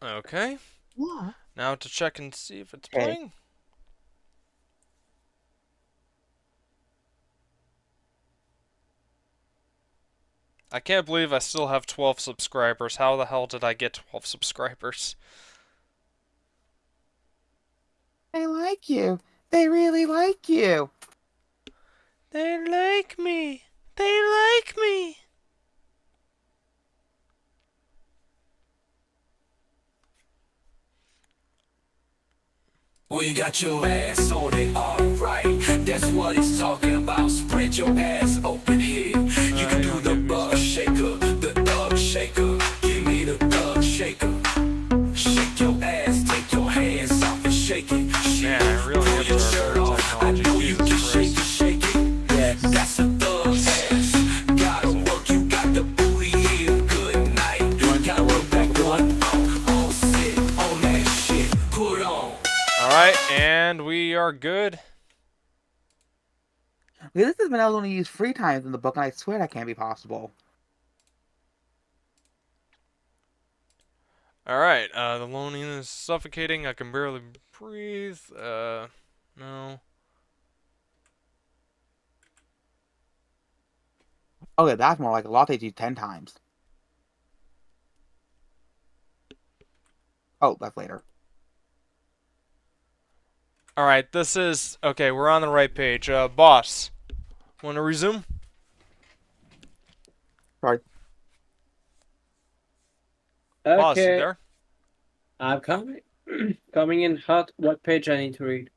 Okay. Yeah. Now to check and see if it's Okay. playing. I can't believe I still have 12 subscribers. How the hell did I get 12 subscribers? They like you. They really like you. They like me. They like me. Well, you got your ass on it, alright. That's what it's talking about. Spread your ass open here. You can You do don't the give me bug stuff. shaker, the thug shaker. Give me the thug shaker. Shake your ass, take your hands off and shake it. Shit, Man, I really pull am your terrible shirt with off. I technology. know you Jesus can shake it, Christ. shake it. Yes. That's a thug ass. Gotta work, you got the booty here. Good night. You want Gotta to work that do one? one. All sit on that shit. Put on. Alright, and we are good. This has been only used 3 times in the book, and I swear that can't be possible. Alright, the loneliness is suffocating. I can barely breathe. No. Okay, that's more like a latte used 10 times. Oh, that's later. Alright, this is... Okay, we're on the right page. Boss. Wanna resume? Sorry. Boss, you Okay, there? I'm coming. Coming in hot. What page I need to read?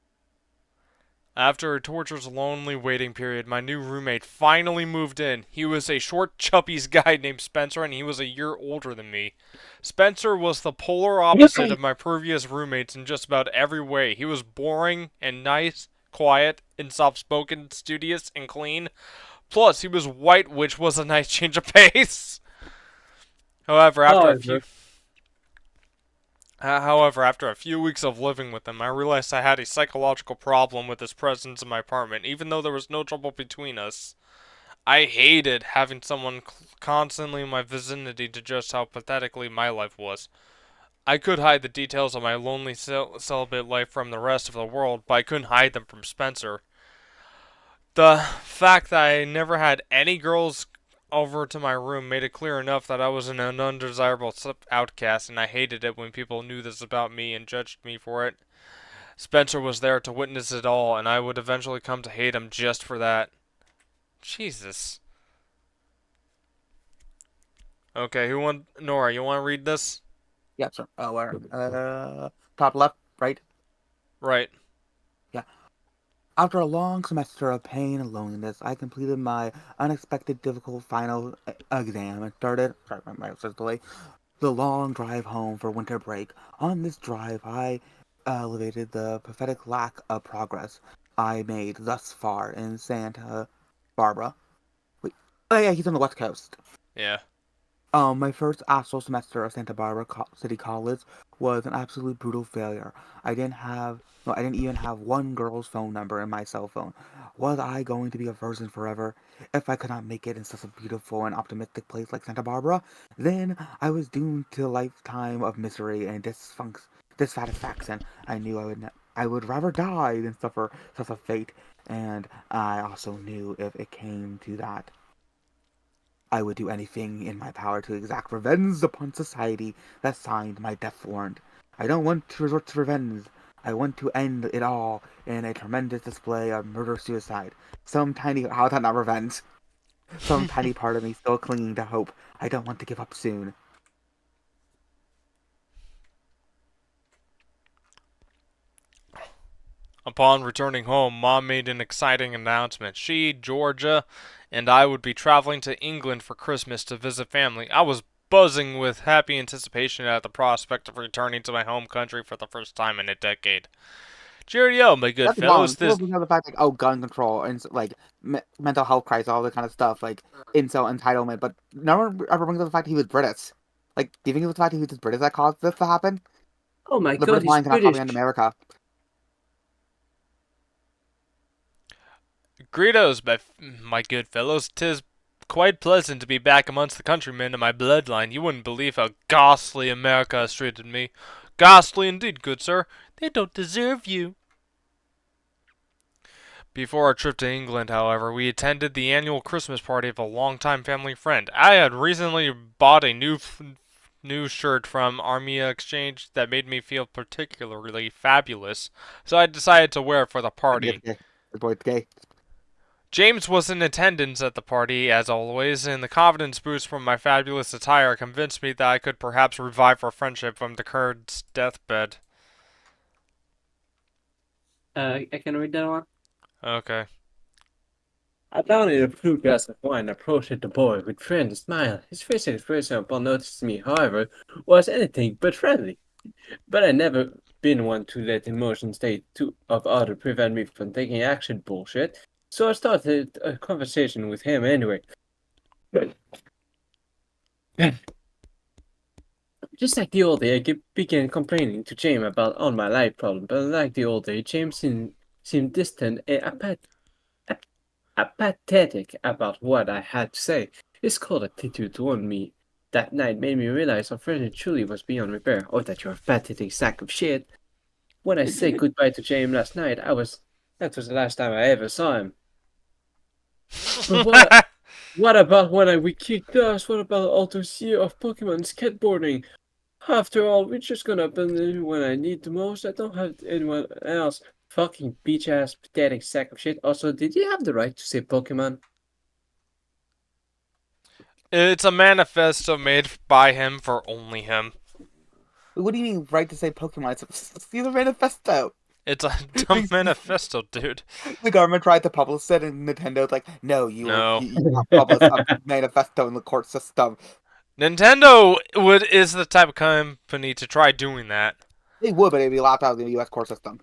After a torturous, lonely waiting period, my new roommate finally moved in. He was a short, chubby guy named Spencer, and he was a year older than me. Spencer was the polar opposite of my previous roommates in just about every way. He was boring and nice, quiet and soft-spoken, studious and clean. Plus, he was white, which was a nice change of pace. However, after a few However, However, after a few weeks of living with him, I realized I had a psychological problem with his presence in my apartment, even though there was no trouble between us. I hated having someone constantly in my vicinity to just how pathetically my life was. I could hide the details of my lonely celibate life from the rest of the world, but I couldn't hide them from Spencer. The fact that I never had any girls over to my room made it clear enough that I was an undesirable outcast, and I hated it when people knew this about me and judged me for it. Spencer was there to witness it all, and I would eventually come to hate him just for that. Jesus. Okay, who want Nora? You want to read this? Yep, sir. Where? Top left, right? Right. Yeah. After a long semester of pain and loneliness, I completed my unexpected difficult final exam and started, sorry, my delay, the long drive home for winter break. On this drive, I elevated the pathetic lack of progress I made thus far in Santa Barbara. Wait, oh yeah, he's on the West Coast. Yeah. My first astral semester of Santa Barbara City College was an absolute brutal failure. I didn't even have one girl's phone number in my cell phone. Was I going to be a virgin forever? If I could not make it in such a beautiful and optimistic place like Santa Barbara, then I was doomed to a lifetime of misery and dissatisfaction. I knew I would rather die than suffer such a fate, and I also knew if it came to that, I would do anything in my power to exact revenge upon society that signed my death warrant. I don't want to resort to revenge. I want to end it all in a tremendous display of murder-suicide. How is that not revenge? Some tiny part of me still clinging to hope. I don't want to give up soon. Upon returning home, Mom made an exciting announcement. She, Georgia, and I would be traveling to England for Christmas to visit family. I was buzzing with happy anticipation at the prospect of returning to my home country for the first time in a decade. Cheerio, my good That's wrong. fellows. People This bring up the fact like, oh, gun control and like mental health crisis, all that kind of stuff, like incel entitlement. But no one ever brings up the fact he was British. Like, do you think it was the fact he was just British that caused this to happen? oh my The god, British he's line cannot British. comprehend America. Greedos, my good fellows. 'Tis quite pleasant to be back amongst the countrymen of my bloodline. You wouldn't believe how ghastly America has treated me. Ghastly indeed, good sir. They don't deserve you. Before our trip to England, however, we attended the annual Christmas party of a longtime family friend. I had recently bought a new shirt from Armia Exchange that made me feel particularly fabulous, so I decided to wear it for the party. Gay. The boy's gay. James was in attendance at the party, as always, and the confidence boost from my fabulous attire convinced me that I could perhaps revive our friendship from the current's deathbed. I can read that one. Okay. I downed a blue glass of wine and approached the boy with friendly smile. His facial expression upon noticing me, however, was anything but friendly. But I never been one to let emotion state of others prevent me from taking action bullshit. So I started a conversation with him anyway. Just like the old day, I began complaining to James about all my life problems, but like the old day, James seemed distant and apathetic about what I had to say. His cold attitude toward me that night made me realize our friendship truly was beyond repair. Oh, that you're a pathetic sack of shit. When I said goodbye to James last night, that was the last time I ever saw him. But what about when we kicked ass? What about all those years of Pokemon skateboarding? After all, we're just gonna abandon when I need the most. I don't have anyone else. Fucking beach ass pathetic sack of shit. Also, did you have the right to say Pokemon? It's a manifesto made by him for only him. What do you mean, right to say Pokemon? It's the manifesto. It's a dumb manifesto, dude. The government tried to publish it, and Nintendo's like, no, No. you can't publish a manifesto in the court system. Nintendo is the type of company to try doing that. They would, but it'd be locked out of the U.S. court system.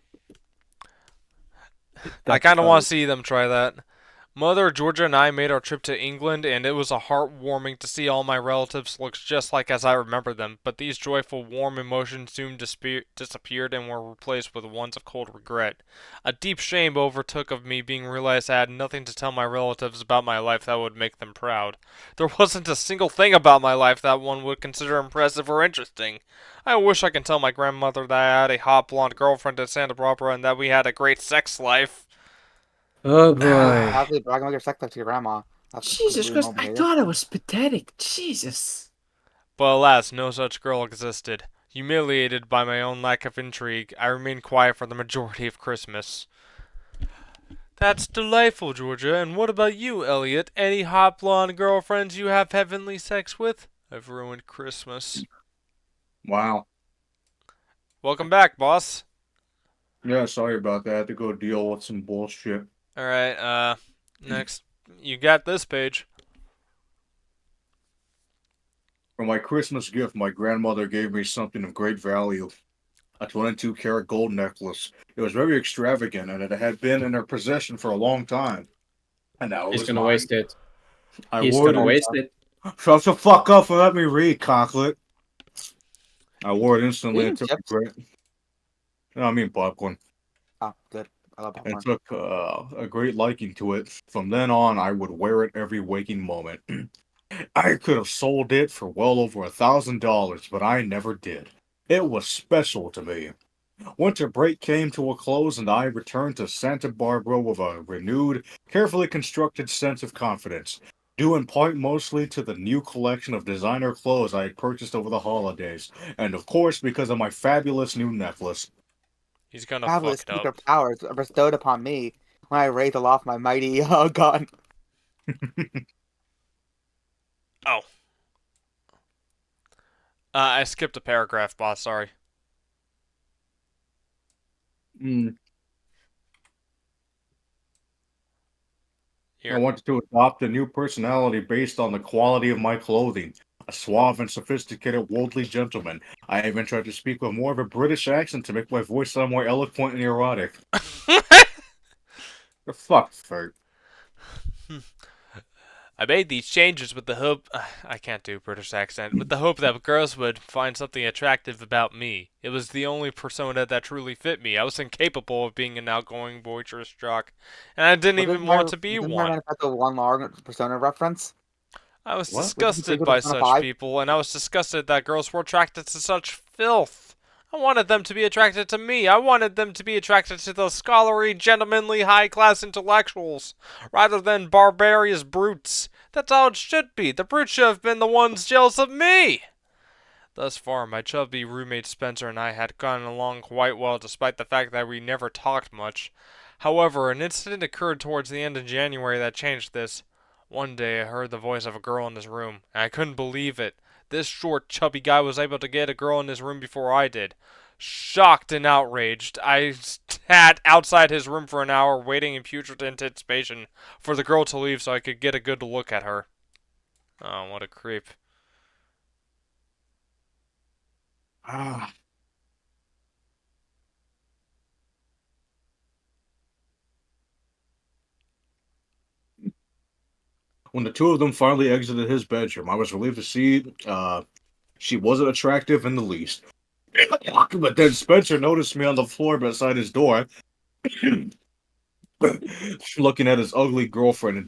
I kind of want to see them try that. Mother, Georgia, and I made our trip to England, and it was a heartwarming to see all my relatives look just like as I remember them. But these joyful, warm emotions soon disappeared and were replaced with ones of cold regret. A deep shame overtook of me, being realized I had nothing to tell my relatives about my life that would make them proud. There wasn't a single thing about my life that one would consider impressive or interesting. I wish I could tell my grandmother that I had a hot blonde girlfriend at Santa Barbara and that we had a great sex life. Oh boy. Obviously, bragging about your sex life to your grandma. That's Jesus completely Christ, normal I behavior. thought it was pathetic. Jesus. But alas, no such girl existed. Humiliated by my own lack of intrigue, I remained quiet for the majority of Christmas. That's delightful, Georgia. And what about you, Elliot? Any hot blonde girlfriends you have heavenly sex with? I've ruined Christmas. Wow. Welcome back, boss. Yeah, sorry about that. I had to go deal with some bullshit. Alright, next. You got this page. For my Christmas gift, my grandmother gave me something of great value. A 22-karat gold necklace. It was very extravagant, and it had been in her possession for a long time. And now it He's was gonna mine. waste it. I He's wore gonna it. waste it. Shut the fuck up and let me read, cocklet. I wore it instantly and took a Chips? great. No, I mean popcorn. Oh, good. I love And popcorn. took a great liking to it. From then on, I would wear it every waking moment. I could have sold it for well over $1,000, but I never did. It was special to me. Winter break came to a close, and I returned to Santa Barbara with a renewed, carefully constructed sense of confidence, due in part mostly to the new collection of designer clothes I had purchased over the holidays, and of course because of my fabulous new necklace. He's gonna Fabulous fuck it up. secret powers bestowed upon me when I raised aloft my mighty gun. Oh. I skipped a paragraph, boss, sorry. I Here. wanted to adopt a new personality based on the quality of my clothing. A suave and sophisticated worldly gentleman. I even tried to speak with more of a British accent to make my voice sound more eloquent and erotic. The fuck, Ferg. I made these changes with the hope I can't do British accent with the hope that girls would find something attractive about me. It was the only persona that truly fit me. I was incapable of being an outgoing, boisterous jock, and I didn't even want to be Wasn't my one. manifesto one long persona reference? I was What? Would you break disgusted with a by son of such five? people, and I was disgusted that girls were attracted to such filth. I wanted them to be attracted to me. I wanted them to be attracted to the scholarly, gentlemanly, high-class intellectuals, rather than barbarous brutes. That's how it should be. The brutes should have been the ones jealous of me. Thus far, my chubby roommate Spencer and I had gotten along quite well despite the fact that we never talked much. However, an incident occurred towards the end of January that changed this. One day I heard the voice of a girl in his room, and I couldn't believe it. This short, chubby guy was able to get a girl in his room before I did. Shocked and outraged, I sat outside his room for an hour waiting in putrid anticipation for the girl to leave so I could get a good look at her. Oh, what a creep. Ah, when the two of them finally exited his bedroom, I was relieved to see she wasn't attractive in the least. But then Spencer noticed me on the floor beside his door, looking at his ugly girlfriend, and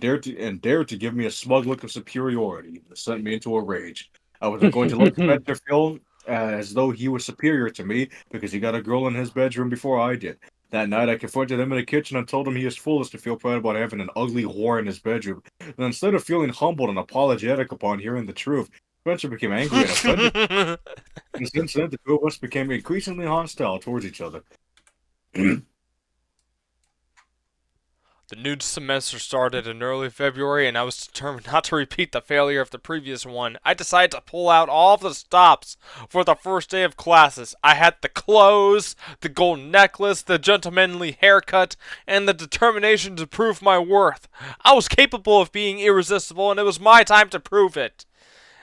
dared to give me a smug look of superiority that sent me into a rage. I was going to let Spencer feel as though he was superior to me because he got a girl in his bedroom before I did. That night, I confronted him in the kitchen and told him he is foolish to feel proud about having an ugly whore in his bedroom. And instead of feeling humbled and apologetic upon hearing the truth, Spencer became angry and offended. And since then, the two of us became increasingly hostile towards each other. The new semester started in early February, and I was determined not to repeat the failure of the previous one. I decided to pull out all of the stops for the first day of classes. I had the clothes, the gold necklace, the gentlemanly haircut, and the determination to prove my worth. I was capable of being irresistible, and it was my time to prove it.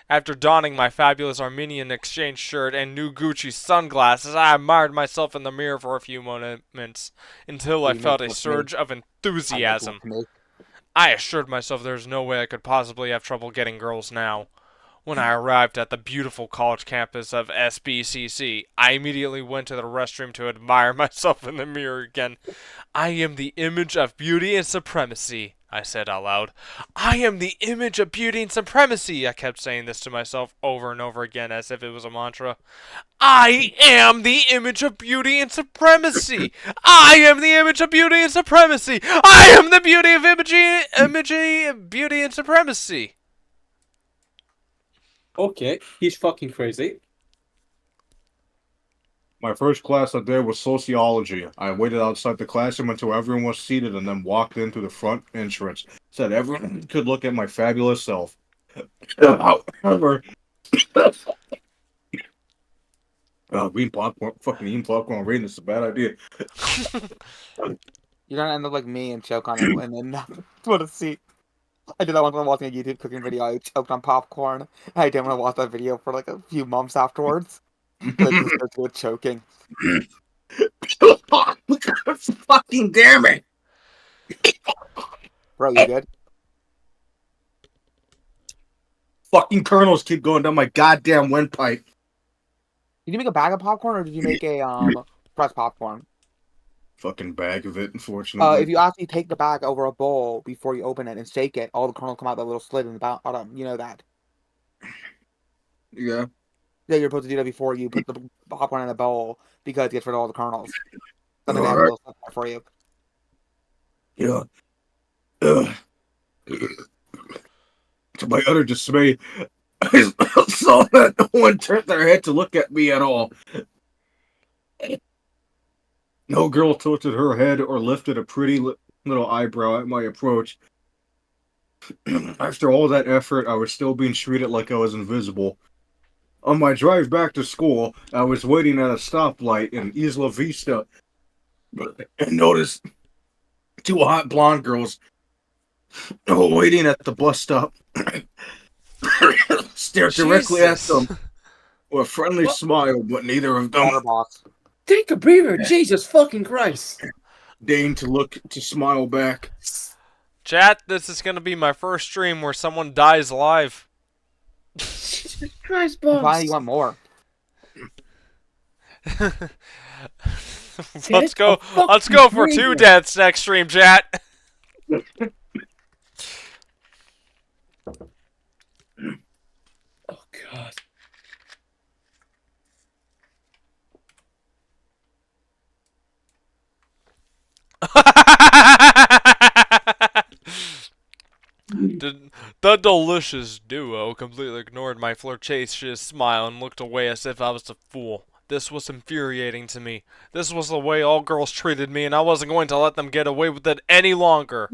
After donning my fabulous Armenian exchange shirt and new Gucci sunglasses, I admired myself in the mirror for a few moments until I You make felt a love to me. surge of I make love enthusiasm. to me. I assured myself there was no way I could possibly have trouble getting girls now. When I arrived at the beautiful college campus of SBCC, I immediately went to the restroom to admire myself in the mirror again. I am the image of beauty and supremacy, I said out loud. I am the image of beauty and supremacy. I kept saying this to myself over and over again as if it was a mantra. I am the image of beauty and supremacy. I am the image of beauty and supremacy. I am the beauty of beauty and supremacy. Okay, he's fucking crazy. My first class that day was sociology. I waited outside the classroom until everyone was seated and then walked in through the front entrance. Said everyone could look at my fabulous self. However, eating popcorn, reading is a bad idea. You're gonna end up like me and choke on it and then not want to see. I did that once when I was watching a YouTube cooking video. I choked on popcorn. I didn't want to watch that video for like a few months afterwards. Because I just started with choking. Fucking damn it! Bro, you good? Fucking kernels keep going down my goddamn windpipe. Did you make a bag of popcorn or did you make a fresh popcorn? Fucking bag of it, unfortunately. If you actually take the bag over a bowl before you open it and shake it, all the kernels come out that little slit in the bottom. You know that. Yeah. Yeah, you're supposed to do that before you put the popcorn in a bowl because it gets rid of all the kernels. Then they have a Alright. little slit there for you. Yeah. Ugh. To my utter dismay, I saw that no one turned their head to look at me at all. No girl tilted her head or lifted a pretty little eyebrow at my approach. After all that effort, I was still being treated like I was invisible. On my drive back to school, I was waiting at a stoplight in Isla Vista and noticed two hot blonde girls waiting at the bus stop. Stared directly at Jesus. them with a friendly smile, but neither of them Water boss. Take a breather, Jesus fucking Christ. deigned to look to smile back. Chat, this is gonna be my first stream where someone dies live. Jesus Christ, Why boss. do you want more? Let's go for 2 deaths next stream, chat. Oh God. The delicious duo completely ignored my flirtatious smile and looked away as if I was a fool. This was infuriating to me. This was the way all girls treated me, and I wasn't going to let them get away with it any longer.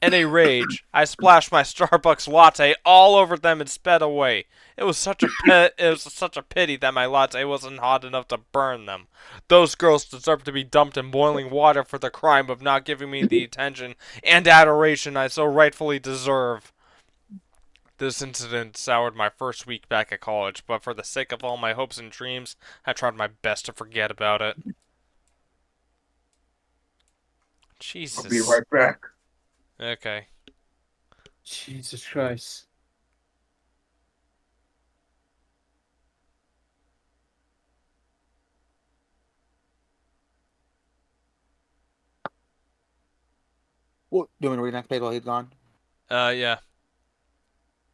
In a rage, I splashed my Starbucks latte all over them and sped away. It was such a pity that my latte wasn't hot enough to burn them. Those girls deserve to be dumped in boiling water for the crime of not giving me the attention and adoration I so rightfully deserve. This incident soured my first week back at college, but for the sake of all my hopes and dreams, I tried my best to forget about it. I'll be Jesus. right back. Okay. Jesus Christ. What, do you want me to read the next page while he's gone? Yeah.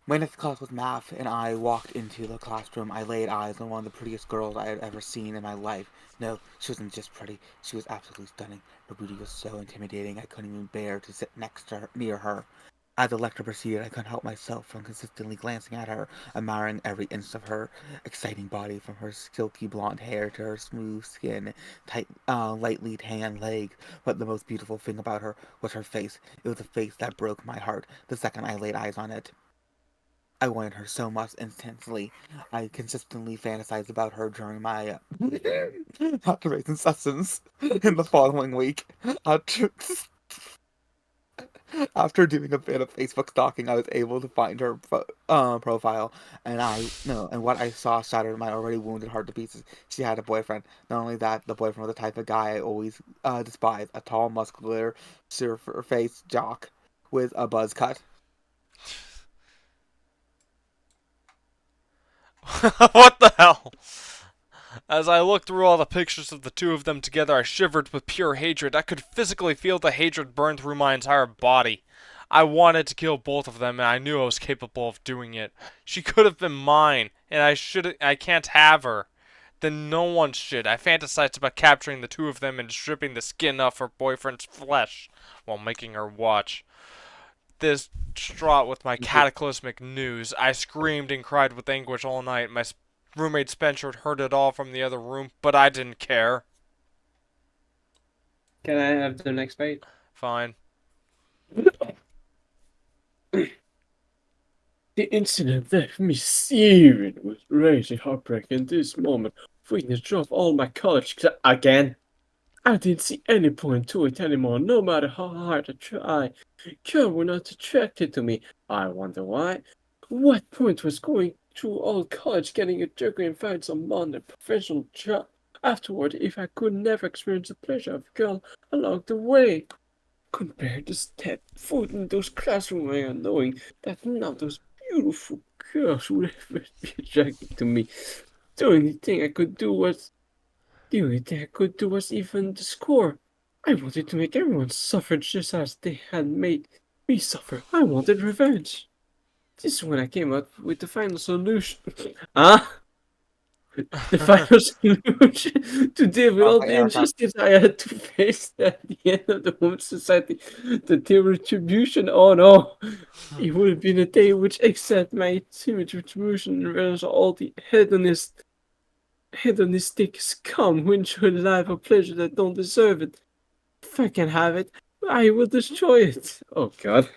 My next class was math, and I walked into the classroom. I laid eyes on one of the prettiest girls I had ever seen in my life. No, she wasn't just pretty, she was absolutely stunning. Her beauty was so intimidating I couldn't even bear to sit near her. As the lecture proceeded, I couldn't help myself from consistently glancing at her, admiring every inch of her exciting body, from her silky blonde hair to her smooth skin, lightly tan legs. But the most beautiful thing about her was her face. It was a face that broke my heart the second I laid eyes on it. I wanted her so much intensely. I consistently fantasized about her during my masturbation sessions in the following week. After, after doing a bit of Facebook stalking, I was able to find her profile, and what I saw shattered my already wounded heart to pieces. She had a boyfriend. Not only that, the boyfriend was the type of guy I always despised: a tall, muscular, surfer-faced jock with a buzz cut. What the hell? As I looked through all the pictures of the two of them together, I shivered with pure hatred. I could physically feel the hatred burn through my entire body. I wanted to kill both of them, and I knew I was capable of doing it. She could have been mine, and I can't have her. Then no one should. I fantasized about capturing the two of them and stripping the skin off her boyfriend's flesh while making her watch. Distraught with my cataclysmic news, I screamed and cried with anguish all night. My roommate Spencer heard it all from the other room, but I didn't care. Can I have the next page? Fine. The incident left me searing with rage and heartbreak in this moment. Weakness drove all my courage again. I didn't see any point to it anymore, no matter how hard I tried. Girls were not attracted to me. I wonder why. What point was going through all college, getting a degree and find some modern professional job afterward if I could never experience the pleasure of a girl along the way? Compare to step foot in those classrooms and knowing that none of those beautiful girls would ever be attracted to me. The only thing I could do was the only thing I could do was even the score. I wanted to make everyone suffer just as they had made me suffer. I wanted revenge. This is when I came up with the final solution. Ah, the final solution to deal with all Okay, the Erica. injustice I had to face at the end of the women's society. The retribution. Oh no, it would have been a day which accept my ultimate retribution and revenge all the hedonistic scum who enjoy the life of pleasure that don't deserve it. If I can have it, I will destroy it. Oh God.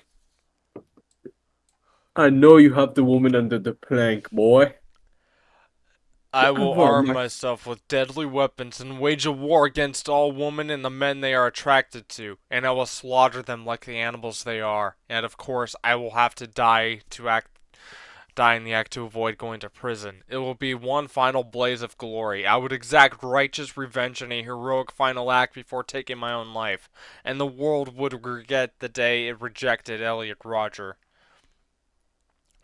I know you have the woman under the plank, boy. I will Well, arm my myself with deadly weapons and wage a war against all women and the men they are attracted to, and I will slaughter them like the animals they are. And of course, I will have to die in the act to avoid going to prison. It will be one final blaze of glory. I would exact righteous revenge in a heroic final act before taking my own life, and the world would regret the day it rejected Elliot Roger.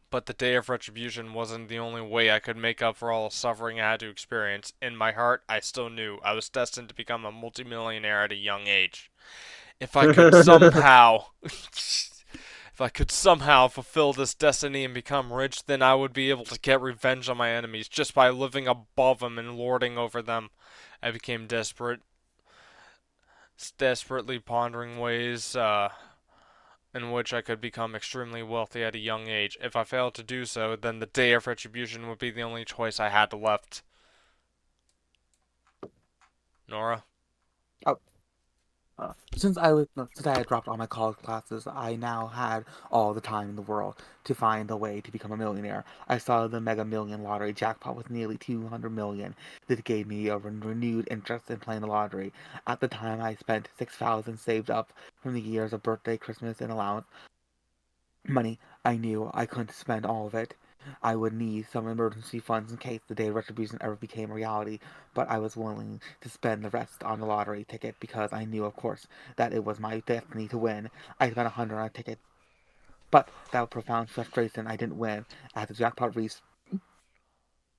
But the day of retribution wasn't the only way I could make up for all the suffering I had to experience. In my heart, I still knew I was destined to become a multimillionaire at a young age. If I could somehow If I could somehow fulfill this destiny and become rich, then I would be able to get revenge on my enemies just by living above them and lording over them. I became desperately pondering ways in which I could become extremely wealthy at a young age. If I failed to do so, then the day of retribution would be the only choice I had left. Nora? Oh, since I had dropped all my college classes, I now had all the time in the world to find a way to become a millionaire. I saw the Mega Million lottery jackpot with nearly 200 million. That gave me a renewed interest in playing the lottery. At the time, I spent 6,000 saved up from the years of birthday, Christmas, and allowance money. I knew I couldn't spend all of it. I would need some emergency funds in case the day of retribution ever became reality, but I was willing to spend the rest on the lottery ticket because I knew, of course, that it was my destiny to win. I spent 100 on a ticket, but that was profound frustration. I didn't win. As the jackpot reached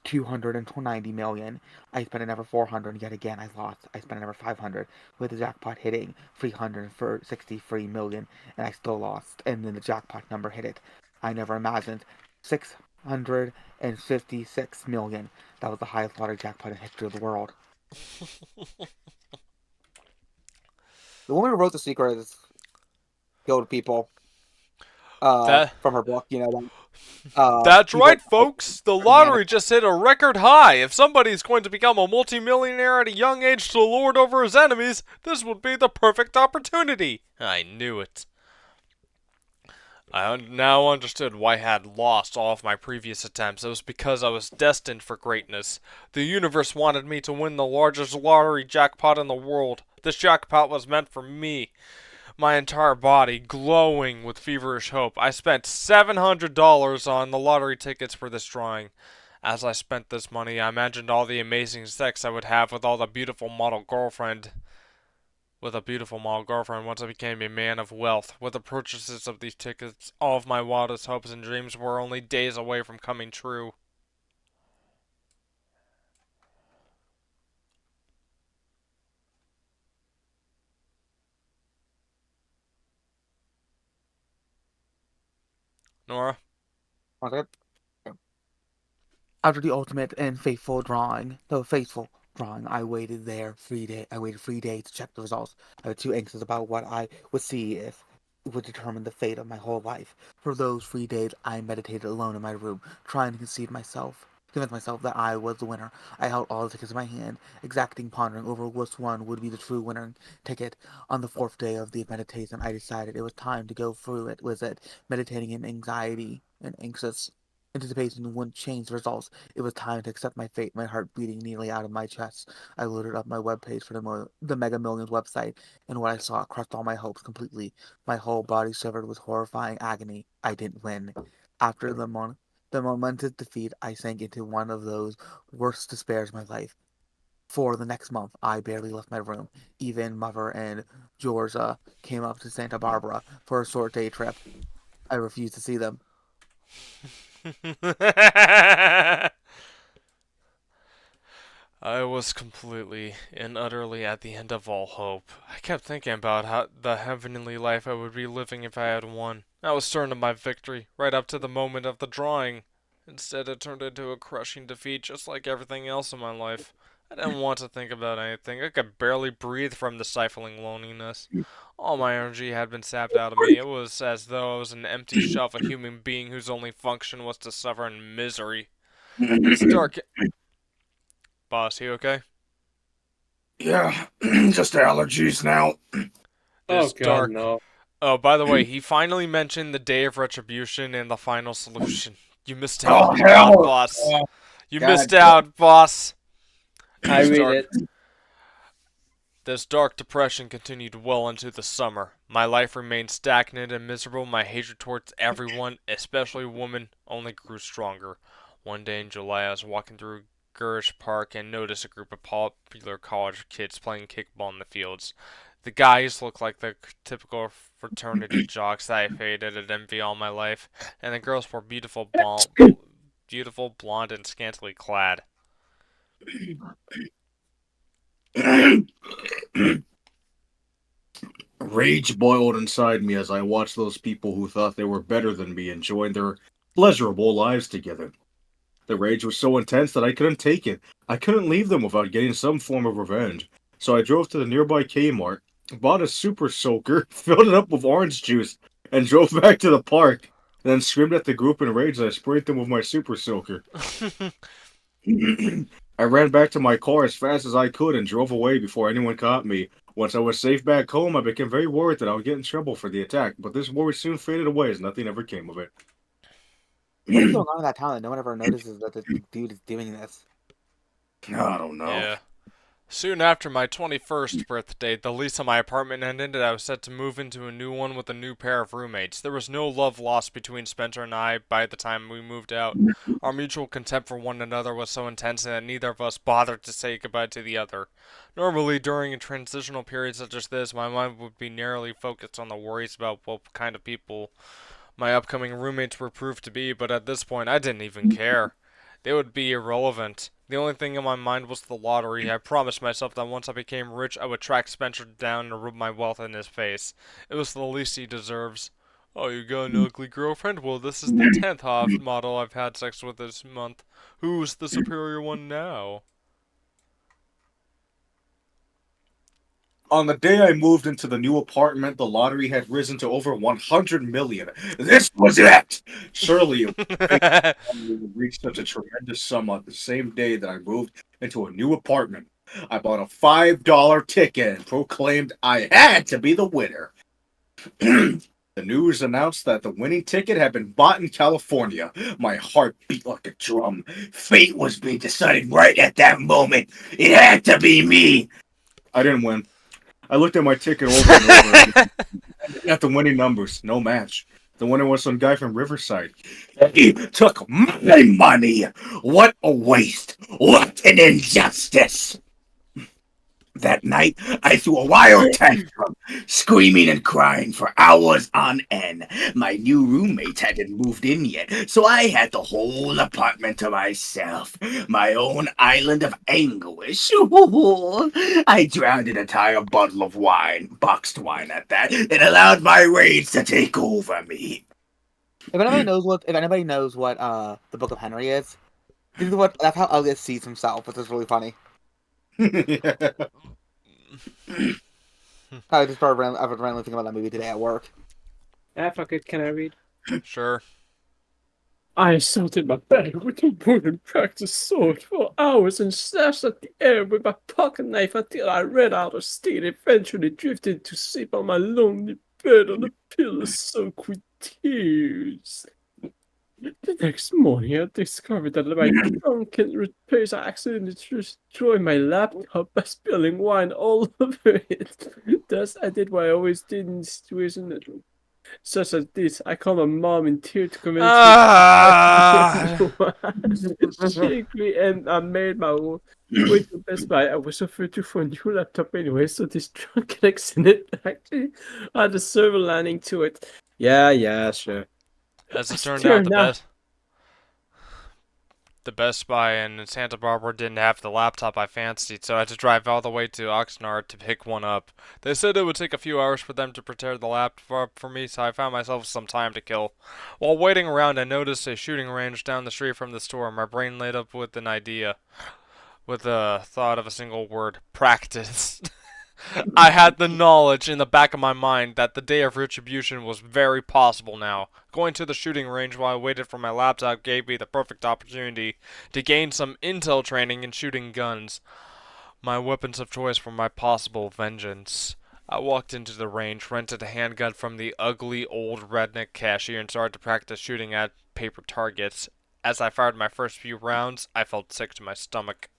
290 million. I spent another 400, yet again I lost. I spent another 500, with the jackpot hitting 363 million, and I still lost. And then the jackpot number hit it. I never imagined 656 million. That was the highest lottery jackpot in the history of the world. The woman who wrote The Secret has killed people. That From her book, you know, That's people right, folks. The humanity. lottery just hit a record high. If somebody's going to become a multimillionaire at a young age to lord over his enemies, this would be the perfect opportunity. I knew it. I now understood why I had lost all of my previous attempts. It was because I was destined for greatness. The universe wanted me to win the largest lottery jackpot in the world. This jackpot was meant for me, my entire body glowing with feverish hope. I spent $700 on the lottery tickets for this drawing. As I spent this money, I imagined all the amazing sex I would have with a beautiful model girlfriend once I became a man of wealth. With the purchases of these tickets, all of my wildest hopes and dreams were only days away from coming true. Nora? After the ultimate and faithful drawing, I waited there 3 days. I waited 3 days to check the results. I was too anxious about what I would see if it would determine the fate of my whole life. For those 3 days, I meditated alone in my room, trying to convince myself that I was the winner. I held all the tickets in my hand, exacting pondering over which one would be the true winning ticket. On the fourth day of the meditation, I decided it was time to go through it with it, meditating in anxiety and anxious anticipation wouldn't change the results. It was time to accept my fate, my heart beating nearly out of my chest. I loaded up my webpage for the Mega Millions website, and what I saw crushed all my hopes completely. My whole body shivered with horrifying agony. I didn't win. After the momentous defeat, I sank into one of those worst despairs of my life. For the next month, I barely left my room. Even Mother and Georgia came up to Santa Barbara for a short day trip. I refused to see them. I was completely and utterly at the end of all hope. I kept thinking about how the heavenly life I would be living if I had won. I was certain of my victory, right up to the moment of the drawing. Instead, it turned into a crushing defeat, just like everything else in my life. I didn't want to think about anything. I could barely breathe from the stifling loneliness. All my energy had been sapped out of me. It was as though I was an empty shell of a human being whose only function was to suffer in misery. This dark... Boss, you okay? Yeah, just allergies now. Oh This god, dark... no. Oh, by the way, he finally mentioned the day of retribution and the final solution. You missed Oh out, hell! boss. You God missed out, boss. I This read dark... it. This dark depression continued well into the summer. My life remained stagnant and miserable. My hatred towards everyone, especially women, only grew stronger. One day in July, I was walking through Gurish Park and noticed a group of popular college kids playing kickball in the fields. The guys looked like the typical fraternity jocks that I've hated and envy all my life, and the girls were beautiful, blonde, and scantily clad. Rage boiled inside me as I watched those people who thought they were better than me enjoying their pleasurable lives together. The rage was so intense that I couldn't take it. I couldn't leave them without getting some form of revenge. So I drove to the nearby Kmart, bought a super soaker, filled it up with orange juice, and drove back to the park. Then screamed at the group in rage as I sprayed them with my super soaker. I ran back to my car as fast as I could and drove away before anyone caught me. Once I was safe back home, I became very worried that I would get in trouble for the attack, but this worry soon faded away as nothing ever came of it. What is going on in that town that no one ever notices that the dude is doing this? I don't know. Yeah. Soon after my 21st birthday, the lease on my apartment ended and I was set to move into a new one with a new pair of roommates. There was no love lost between Spencer and I by the time we moved out. Our mutual contempt for one another was so intense that neither of us bothered to say goodbye to the other. Normally, during a transitional period such as this, my mind would be narrowly focused on the worries about what kind of people my upcoming roommates were proved to be, but at this point, I didn't even care. They would be irrelevant. The only thing in my mind was the lottery. I promised myself that once I became rich, I would track Spencer down and rub my wealth in his face. It was the least he deserves. Oh, you got an ugly girlfriend? Well, this is the 10th model I've had sex with this month. Who's the superior one now? On the day I moved into the new apartment, the lottery had risen to over 100 million. This was it! Surely it would reach such a tremendous sum on the same day that I moved into a new apartment. I bought a $5 ticket and proclaimed I had to be the winner. The news announced that the winning ticket had been bought in California. My heart beat like a drum. Fate was being decided right at that moment. It had to be me. I didn't win. I looked at my ticket over and over again. At the winning numbers, no match. The winner was some guy from Riverside. He took my money. What a waste. What an injustice. That night, I threw a wild tantrum, screaming and crying for hours on end. My new roommates hadn't moved in yet, so I had the whole apartment to myself. My own island of anguish. I drowned an entire bottle of wine, boxed wine at that, and allowed my rage to take over me. If anybody knows what the Book of Henry is, that's how Elliot sees himself, which is really funny. I just started randomly thinking about that movie today at work. Ah, fuck it, can I read? Sure. I assaulted my bed with a wooden practice sword for hours and slashed at the air with my pocket knife until I ran out of steam. Eventually drifted to sleep on my lonely bed on the pillow soaked with tears. The next morning, I discovered that my drunken pace I accidentally destroyed my laptop by spilling wine all over it. Thus, I did what I always did in situations such as this. I called my mom in tears to convince her shakily, and I made my way to Best Buy. I was offered to for a new laptop anyway, so this drunken accident actually had a silver lining to it. Yeah, sure. As it turned out, the Best Buy in Santa Barbara didn't have the laptop I fancied, so I had to drive all the way to Oxnard to pick one up. They said it would take a few hours for them to prepare the laptop for me, so I found myself some time to kill. While waiting around, I noticed a shooting range down the street from the store. My brain lit up with an idea, with the thought of a single word: practice. I had the knowledge in the back of my mind that the day of retribution was very possible now. Going to the shooting range while I waited for my laptop gave me the perfect opportunity to gain some intel training in shooting guns. My weapons of choice for my possible vengeance. I walked into the range, rented a handgun from the ugly old redneck cashier, and started to practice shooting at paper targets. As I fired my first few rounds, I felt sick to my stomach.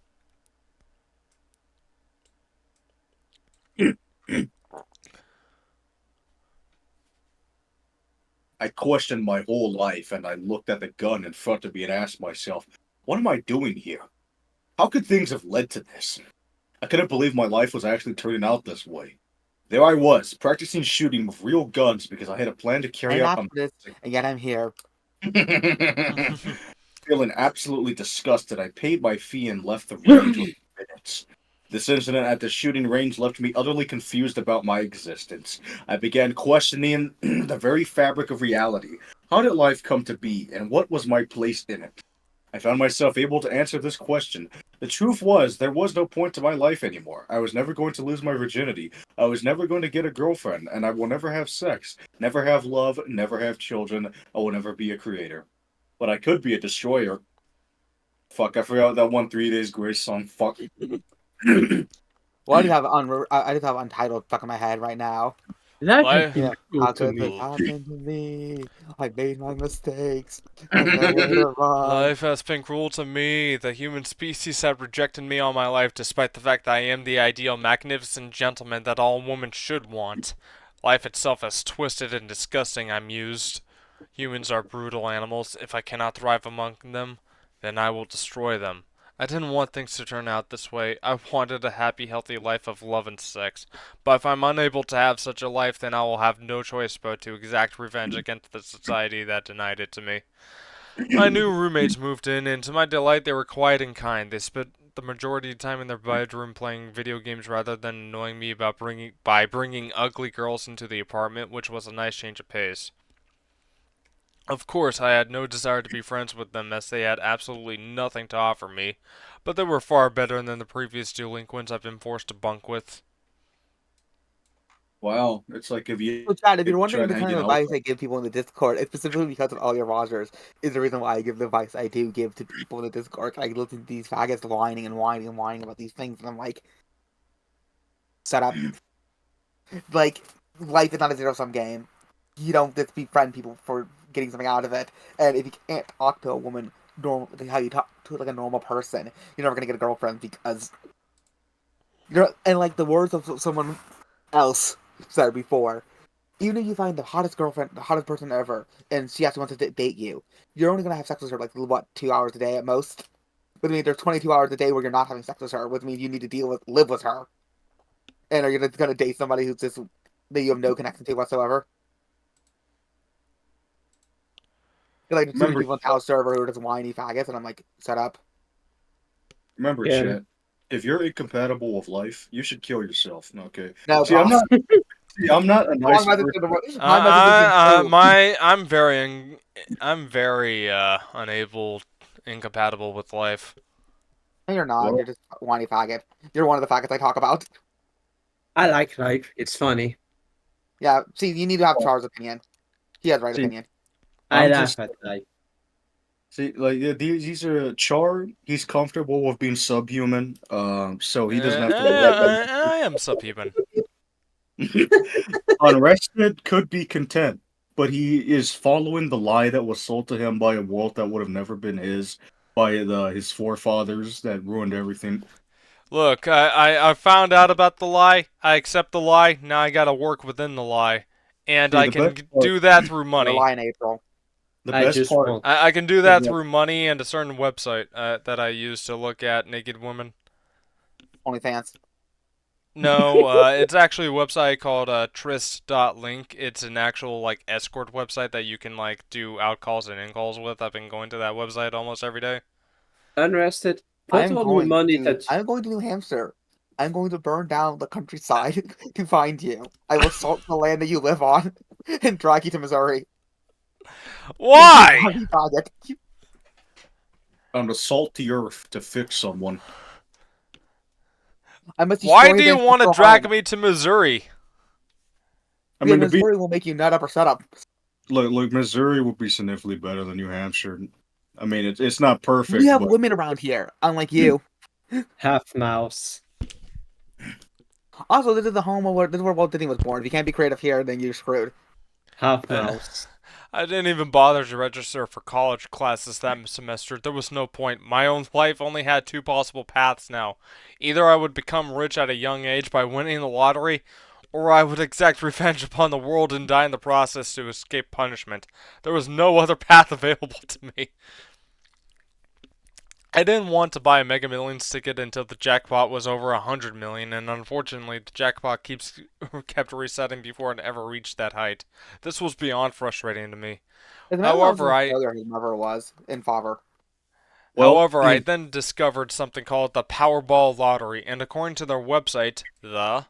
I questioned my whole life, and I looked at the gun in front of me and asked myself, what am I doing here? How could things have led to this? I couldn't believe my life was actually turning out this way. There I was, practicing shooting with real guns because I had a plan to carry out this, and yet I'm here. Feeling absolutely disgusted, I paid my fee and left the range within minutes. This incident at the shooting range left me utterly confused about my existence. I began questioning the very fabric of reality. How did life come to be, and what was my place in it? I found myself able to answer this question. The truth was, there was no point to my life anymore. I was never going to lose my virginity. I was never going to get a girlfriend, and I will never have sex, never have love, never have children. I will never be a creator. But I could be a destroyer. Fuck, I forgot that one 3 Days Grace song. Fuck. Well, I just have I just have Untitled stuck in my head right now. Life has Life, You been know, cruel how to could this me. happen to me? I made my mistakes. There's no way to run. life has been cruel to me. The human species have rejected me all my life, despite the fact that I am the ideal, magnificent gentleman that all women should want. Life itself is twisted and disgusting, I mused. Humans are brutal animals. If I cannot thrive among them, then I will destroy them. I didn't want things to turn out this way. I wanted a happy, healthy life of love and sex. But if I'm unable to have such a life, then I will have no choice but to exact revenge against the society that denied it to me. My new roommates moved in, and to my delight, they were quiet and kind. They spent the majority of the time in their bedroom playing video games rather than annoying me by bringing ugly girls into the apartment, which was a nice change of pace. Of course, I had no desire to be friends with them as they had absolutely nothing to offer me, but they were far better than the previous delinquents I've been forced to bunk with. Wow, it's like if So, you Chad, if you're wondering tried the kind hanging of out advice with I give people in the Discord, it's specifically because of all your Rogers is the reason why I give the advice I do give to people in the Discord. I listen to these faggots whining and whining and whining about these things, and I'm like, shut up. Like, life is not a zero-sum game. You don't just befriend people for getting something out of it. And if you can't talk to a woman normal, like how you talk to like a normal person, you're never gonna get a girlfriend because you're. And like the words of someone else said before, even if you find the hottest girlfriend, the hottest person ever, and she actually wants to date you, you're only gonna have sex with her like what 2 hours a day at most. Which means there's 22 hours a day where you're not having sex with her, which means you need to live with her. And are you gonna date somebody who's just that you have no connection to whatsoever? Like too many remember people on Tao server who are just whiny faggots, and I'm like, shut up. remember Yeah. chat. If you're incompatible with life, you should kill yourself. Okay. No, See, I'm boss. not see, I'm not a Wrong nice message person. to my message has been true. I'm very unable, incompatible with life. No, you're not. Well, You're just a whiny faggot. You're one of the faggots I talk about. I like life. It's funny. Yeah, see, you need to have Char's opinion. He has right see, opinion. I I'm laugh just at life. see like yeah, these are Char. He's comfortable with being subhuman, so he doesn't have to worry about. I am subhuman. Unrested could be content, but he is following the lie that was sold to him by a world that would have never been his, by his forefathers that ruined everything. Look, I found out about the lie. I accept the lie. Now I gotta work within the lie. And See, I can do that through You're money. lying, April. the I best just part want. I can do is that that through money and a certain website that I use to look at naked women. OnlyFans. No, it's actually a website called tryst.link. It's an actual like escort website that you can like do outcalls and in-calls with. I've been going to that website almost every day. Unrested. Put all the money that. I'm going to New Hampshire. I'm going to burn down the countryside to find you. I will salt the land that you live on and drag you to Missouri. You Why? bloody faggot. on the salt the earth to fix someone. I must Why destroy do the you want to ancestral drag home. me to Missouri? I Because mean, to be Missouri will make you nut up or shut up. like Missouri would be significantly better than New Hampshire. I mean, it's not We perfect, have but women around here, unlike you. Half mouse. Also, this is the home of where this is where Walt Disney was born. If you can't be creative here, then you're screwed. Half mouse. I didn't even bother to register for college classes that semester. There was no point. My own life only had two possible paths now. Either I would become rich at a young age by winning the lottery, or I would exact revenge upon the world and die in the process to escape punishment. There was no other path available to me. I didn't want to buy a Mega Millions ticket until the jackpot was over 100 million, and unfortunately, the jackpot kept resetting before it ever reached that height. This was beyond frustrating to me. As a matter of However, a I failure, his mother was in favor. Well, However, I then discovered something called the Powerball Lottery, and according to their website, the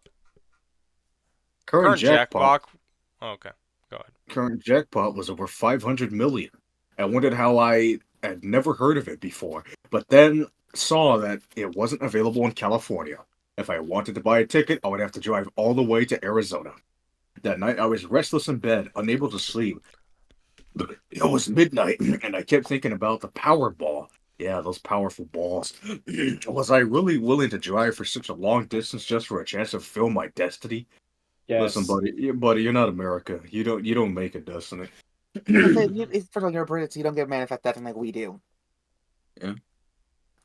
current current jackpot jackpot. Okay, go ahead. current jackpot was over 500 million. I wondered how I had never heard of it before, but then saw that it wasn't available in California. If I wanted to buy a ticket, I would have to drive all the way to Arizona. That night, I was restless in bed, unable to sleep. It was midnight, and I kept thinking about the Powerball. Yeah, those powerful balls. Was I really willing to drive for such a long distance just for a chance to fulfill my destiny? Listen, Yes. buddy, you're not America. You don't make a destiny. I say, first of all, you're British, so you don't get manifest destiny like we do. Yeah.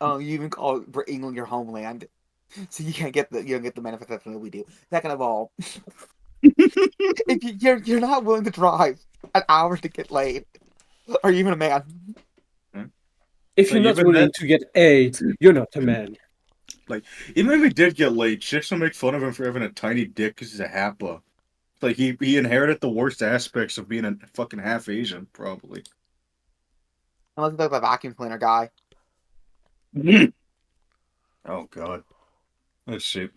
Oh, you even call England your homeland, so you don't get the manifest destiny that we do. Second of all, if you're not willing to drive an hour to get laid, or even a man. If Like you're not even willing then, to get AIDS, you're not a man. like even if he did get laid, chicks will make fun of him for having a tiny dick because he's a happa. Like he inherited the worst aspects of being a fucking half Asian, probably. Unless he's like the vacuum cleaner guy. Oh God. Let's see.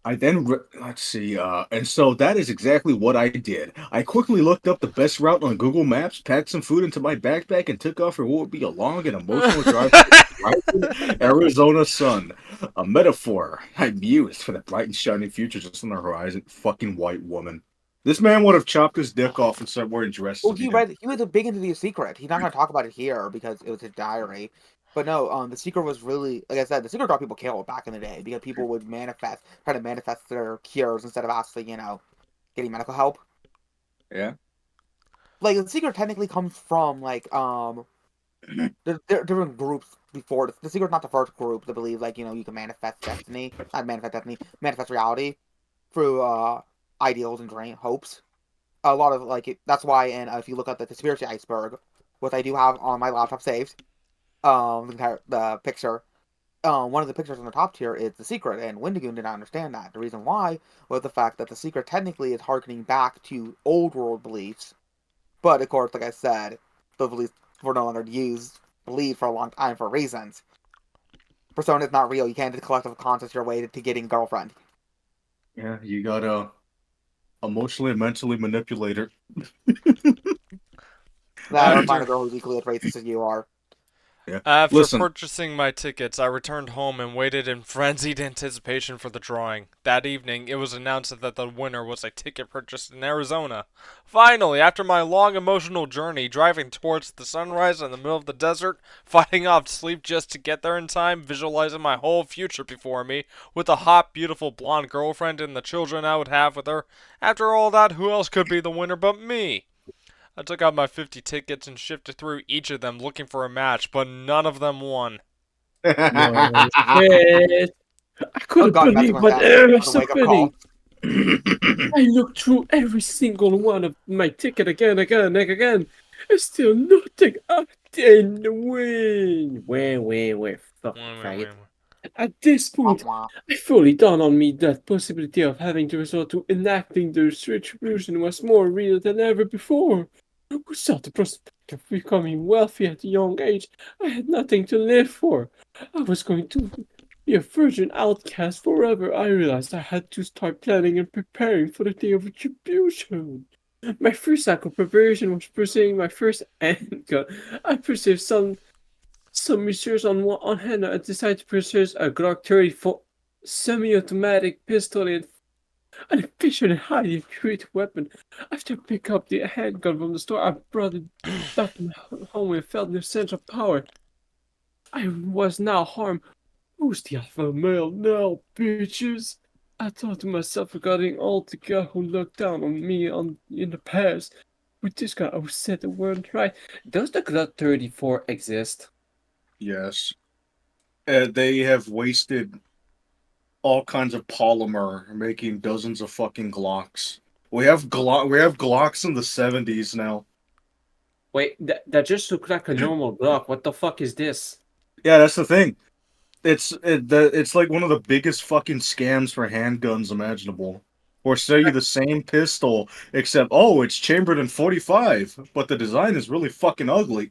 I then let's see, and so that is exactly what I did. I quickly looked up the best route on Google Maps, packed some food into my backpack, and took off for what would be a long and emotional drive to the rising Arizona sun. A metaphor I mused for the bright and shining future just on the horizon. Fucking white woman. This man would have chopped his dick off and started wearing dresses Well, if he didn't. he was a big into the secret. He's not gonna talk about it here because it was his diary. But no, the secret was really, like I said, the secret got people killed back in the day because people would try to manifest their cures instead of actually, getting medical help. Yeah. Like the secret technically comes from there are different groups before. The secret's not the first group to believe you can manifest destiny, not manifest destiny, manifest reality through ideals and hopes. A lot of that's why, and if you look at the conspiracy iceberg, what I do have on my laptop saved, the picture, one of the pictures on the top tier is the secret, and Wendigoon did not understand that. The reason why was the fact that the secret technically is harkening back to old world beliefs, but of course, like I said, those beliefs were no longer believed for a long time for reasons. Persona is not real. You can't just collective conscious your way to getting a girlfriend. Yeah, you gotta emotionally and mentally manipulate her. That or find a After girl who's equally as racist as you are. Yeah. After Listen, purchasing my tickets, I returned home and waited in frenzied anticipation for the drawing. That evening, it was announced that the winner was a ticket purchased in Arizona. Finally, after my long emotional journey, driving towards the sunrise in the middle of the desert, fighting off sleep just to get there in time, visualizing my whole future before me, with a hot, beautiful blonde girlfriend and the children I would have with her. After all that, who else could be the winner but me? I took out my 50 tickets and shifted through each of them looking for a match, but none of them won. No shit. I Oh couldn't god, messing believe with what that. I What a was wake up call. happening. I looked through every single one of my ticket again. And still nothing. I didn't win. Where, fucking Wait, wait, faggot. wait, wait. At this Wah, point, wah. it fully dawned on me that possibility of having to resort to enacting the retribution was more real than ever before. Without the prospect of becoming wealthy at a young age, I had nothing to live for. I was going to be a virgin outcast forever. I realized I had to start planning and preparing for the day of retribution. My first act of preparation was pursuing my first handgun. I pursued some research on hand. I decided to purchase a Glock 34 semi-automatic pistol and an efficient and highly accurate weapon. After I picked up the handgun from the store, I brought it back home and felt the sense of power. I was now harmed. Who's the alpha male now, bitches? I thought to myself regarding all the girls who looked down on me in the past. With this guy, I was said the word right. Does the Glock 34 exist? yes. They have wasted all kinds of polymer making dozens of fucking Glocks. We have Glocks in the 70s now. Wait, that just looked like a normal Glock. What the fuck is this? Yeah, that's the thing. It's like one of the biggest fucking scams for handguns imaginable. Or sell you the same pistol, except it's chambered in 45, but the design is really fucking ugly.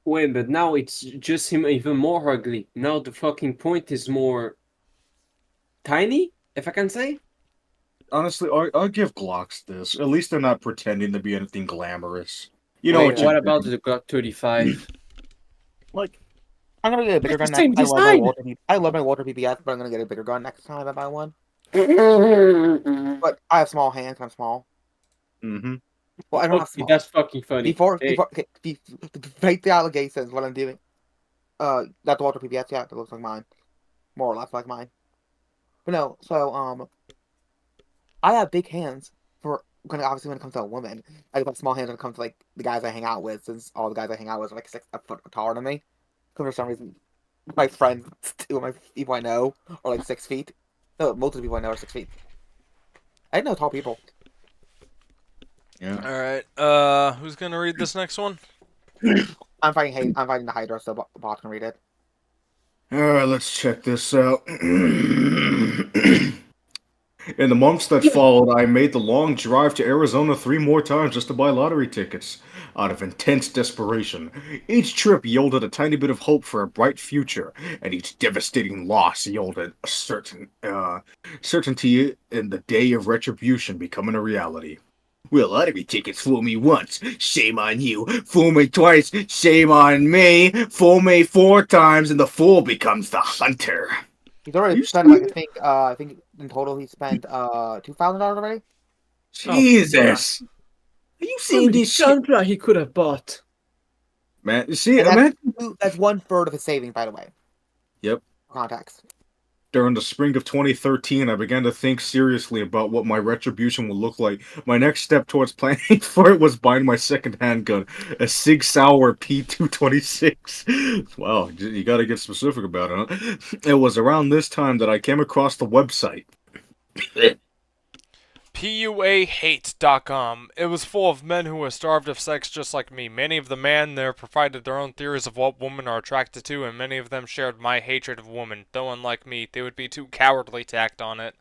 Wait, but now it's just him even more ugly. Now the fucking point is more tiny, if I can say. Honestly, I'll give Glocks this. At least they're not pretending to be anything glamorous. You know Wait, what you're what about getting. the Glock 35? Like, I'm gonna get a bigger It's the gun next. same design. I love my Walter PPS, but I'm gonna get a bigger gun next time I buy one. Okay, But I have small hands. I'm small. Mm-hmm. Well, I don't have small. that's fucking funny. Hey, Okay, to fake the allegations, what I'm doing. That's Walter PPS. Yeah, that looks like mine, more or less like mine. But no, so I have big hands for obviously when it comes to a woman. I have small hands when it comes to like the guys I hang out with, since all the guys I hang out with are like 6 foot taller than me. Because for some reason, my friends, two of my people I know, are like 6 feet. No, most of the people I know are 6 feet. I didn't know tall people. Yeah. Alright, who's gonna read this next one? I'm fighting the Hydra, so Bot can read it. Alright, let's check this out. In the months that followed, I made the long drive to Arizona 3 more times just to buy lottery tickets, out of intense desperation. Each trip yielded a tiny bit of hope for a bright future, and each devastating loss yielded a certainty in the day of retribution becoming a reality. Well, lottery tickets fool me once, shame on you. Fool me twice, shame on me. Fool me 4 times, and the fool becomes the hunter. He's already You spent like see? I think in total he spent $2,000 already. oh, Jesus! Are you how seeing many this shit? Chandra he could have bought? Man, you see, And imagine. that's 1/3 of his savings, by the way. Yep. For context. During the spring of 2013, I began to think seriously about what my retribution would look like. My next step towards planning for it was buying my second handgun, a Sig Sauer P226. Wow, you gotta get specific about it, huh? It was around this time that I came across the website. PUAHate.com. It was full of men who were starved of sex just like me. Many of the men there provided their own theories of what women are attracted to, and many of them shared my hatred of women, though unlike me, they would be too cowardly to act on it.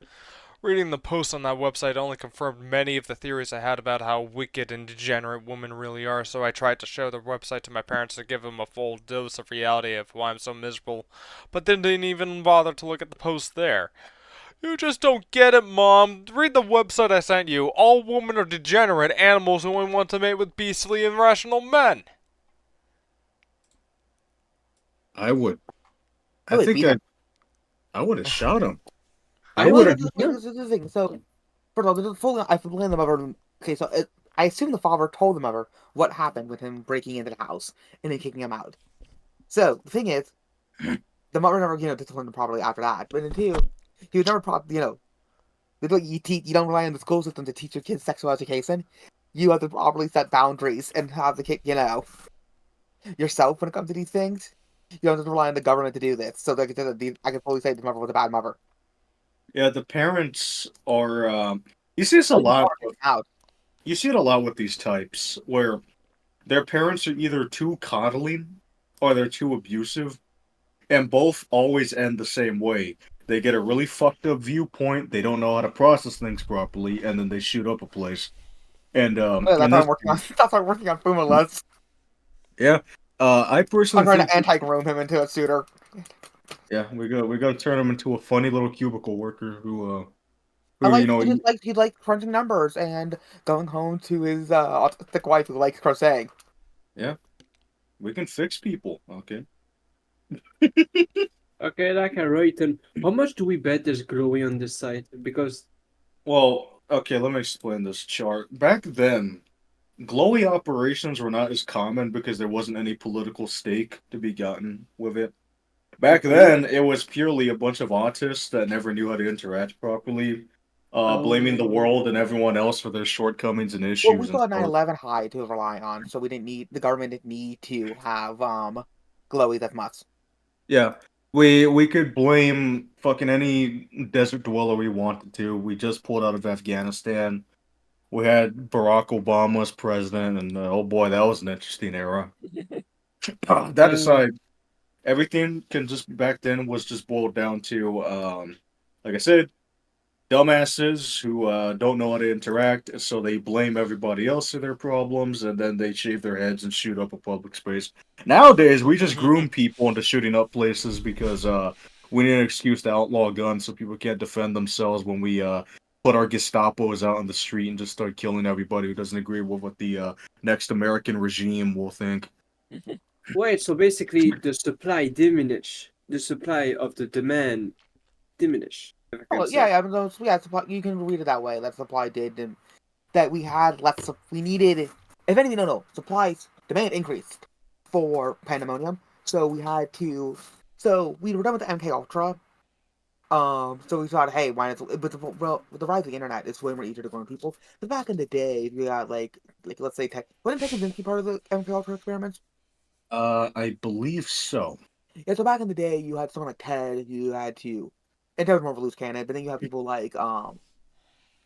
Reading the posts on that website only confirmed many of the theories I had about how wicked and degenerate women really are, so I tried to show the website to my parents to give them a full dose of reality of why I'm so miserable, but they didn't even bother to look at the posts there. You just don't get it, Mom. Read the website I sent you. All women are degenerate animals who only want to mate with beastly, irrational men. I would. I I would think beat him. I would have shot him. I I Well, would would. have. this is the thing. So, first of all, this is fully, I blame the mother. Okay, so I assume the father told the mother what happened with him breaking into the house and then kicking him out. So the thing is, the mother never, disciplined him properly after that. But then two, he was never like you don't rely on the school system to teach your kids sexual education. You have to properly set boundaries and have the kid, yourself when it comes to these things. You don't have to rely on the government to do this. So, like I can fully say the mother was a bad mother. Yeah, the parents are. You see this a Like the lot. father kicking out. You see it a lot with these types where their parents are either too coddling or they're too abusive, and both always end the same way. They get a really fucked up viewpoint, they don't know how to process things properly, and then they shoot up a place. And Yeah, in that's why this, I'm working on. That's why I'm working on Fuma Less. yeah, I I'm personally trying think, to anti-groom him into a suitor. yeah, we gotta turn him into a funny little cubicle worker I who like he likes crunching numbers and going home to his autistic wife who likes crocheting. yeah, we can fix people. Okay. Okay, like a Rayton. How much do we bet there's glowy on this site? Because Well, okay, let me explain this chart. Back then, glowy operations were not as common because there wasn't any political stake to be gotten with it. Back then, it was purely a bunch of autists that never knew how to interact properly, blaming the oh, world and everyone else for their shortcomings and Well, we issues and still had stuff. 9/11 high to rely on, so we didn't need the government didn't need to have glowy that much. Yeah, we could blame fucking any desert dweller we wanted to. We just pulled out of Afghanistan. We had Barack Obama as president, and oh boy, that was an interesting era. That uh, aside, everything can just back then was just boiled down to, like I said, dumbasses who don't know how to interact, so they blame everybody else for their problems, and then they shave their heads and shoot up a public space. Nowadays, we just groom people into shooting up places because we need an excuse to outlaw guns so people can't defend themselves when we put our Gestapos out on the street and just start killing everybody who doesn't agree with what the next American regime will think. Wait, so basically the supply diminish, the supply of the demand diminish, if I can Oh yeah, say. yeah, yeah. You can read it that way. That supply did, and that we had less. We needed, if anything, no, supplies demand increased for pandemonium. So we had to. So we were done with the MK Ultra. So we thought, hey, why not? But with the rise of the internet, it's way more easier to grow people. But back in the day, we got like let's say tech. Wasn't Tech Kaczynski part of the MK Ultra experiments? I believe so. Yeah. So back in the day, you had someone like Ted. You had to, and Ted was more of a loose cannon. But then you have people like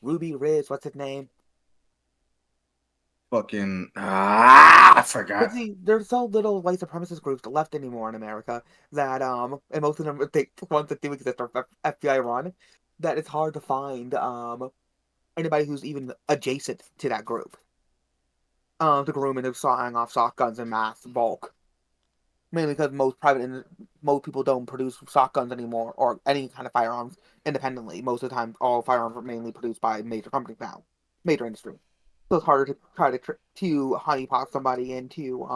Ruby Riz. What's his name? Fucking I But forgot. see, there's so little white supremacist groups left anymore in America that and most of them take ones that do exist are FBI run, that it's hard to find anybody who's even adjacent to that group to groom into sawing off shotguns in mass bulk. Mainly because most people don't produce shotguns anymore or any kind of firearms independently. Most of the time, all firearms are mainly produced by major companies now, major industry. So it's harder to try to honeypot somebody into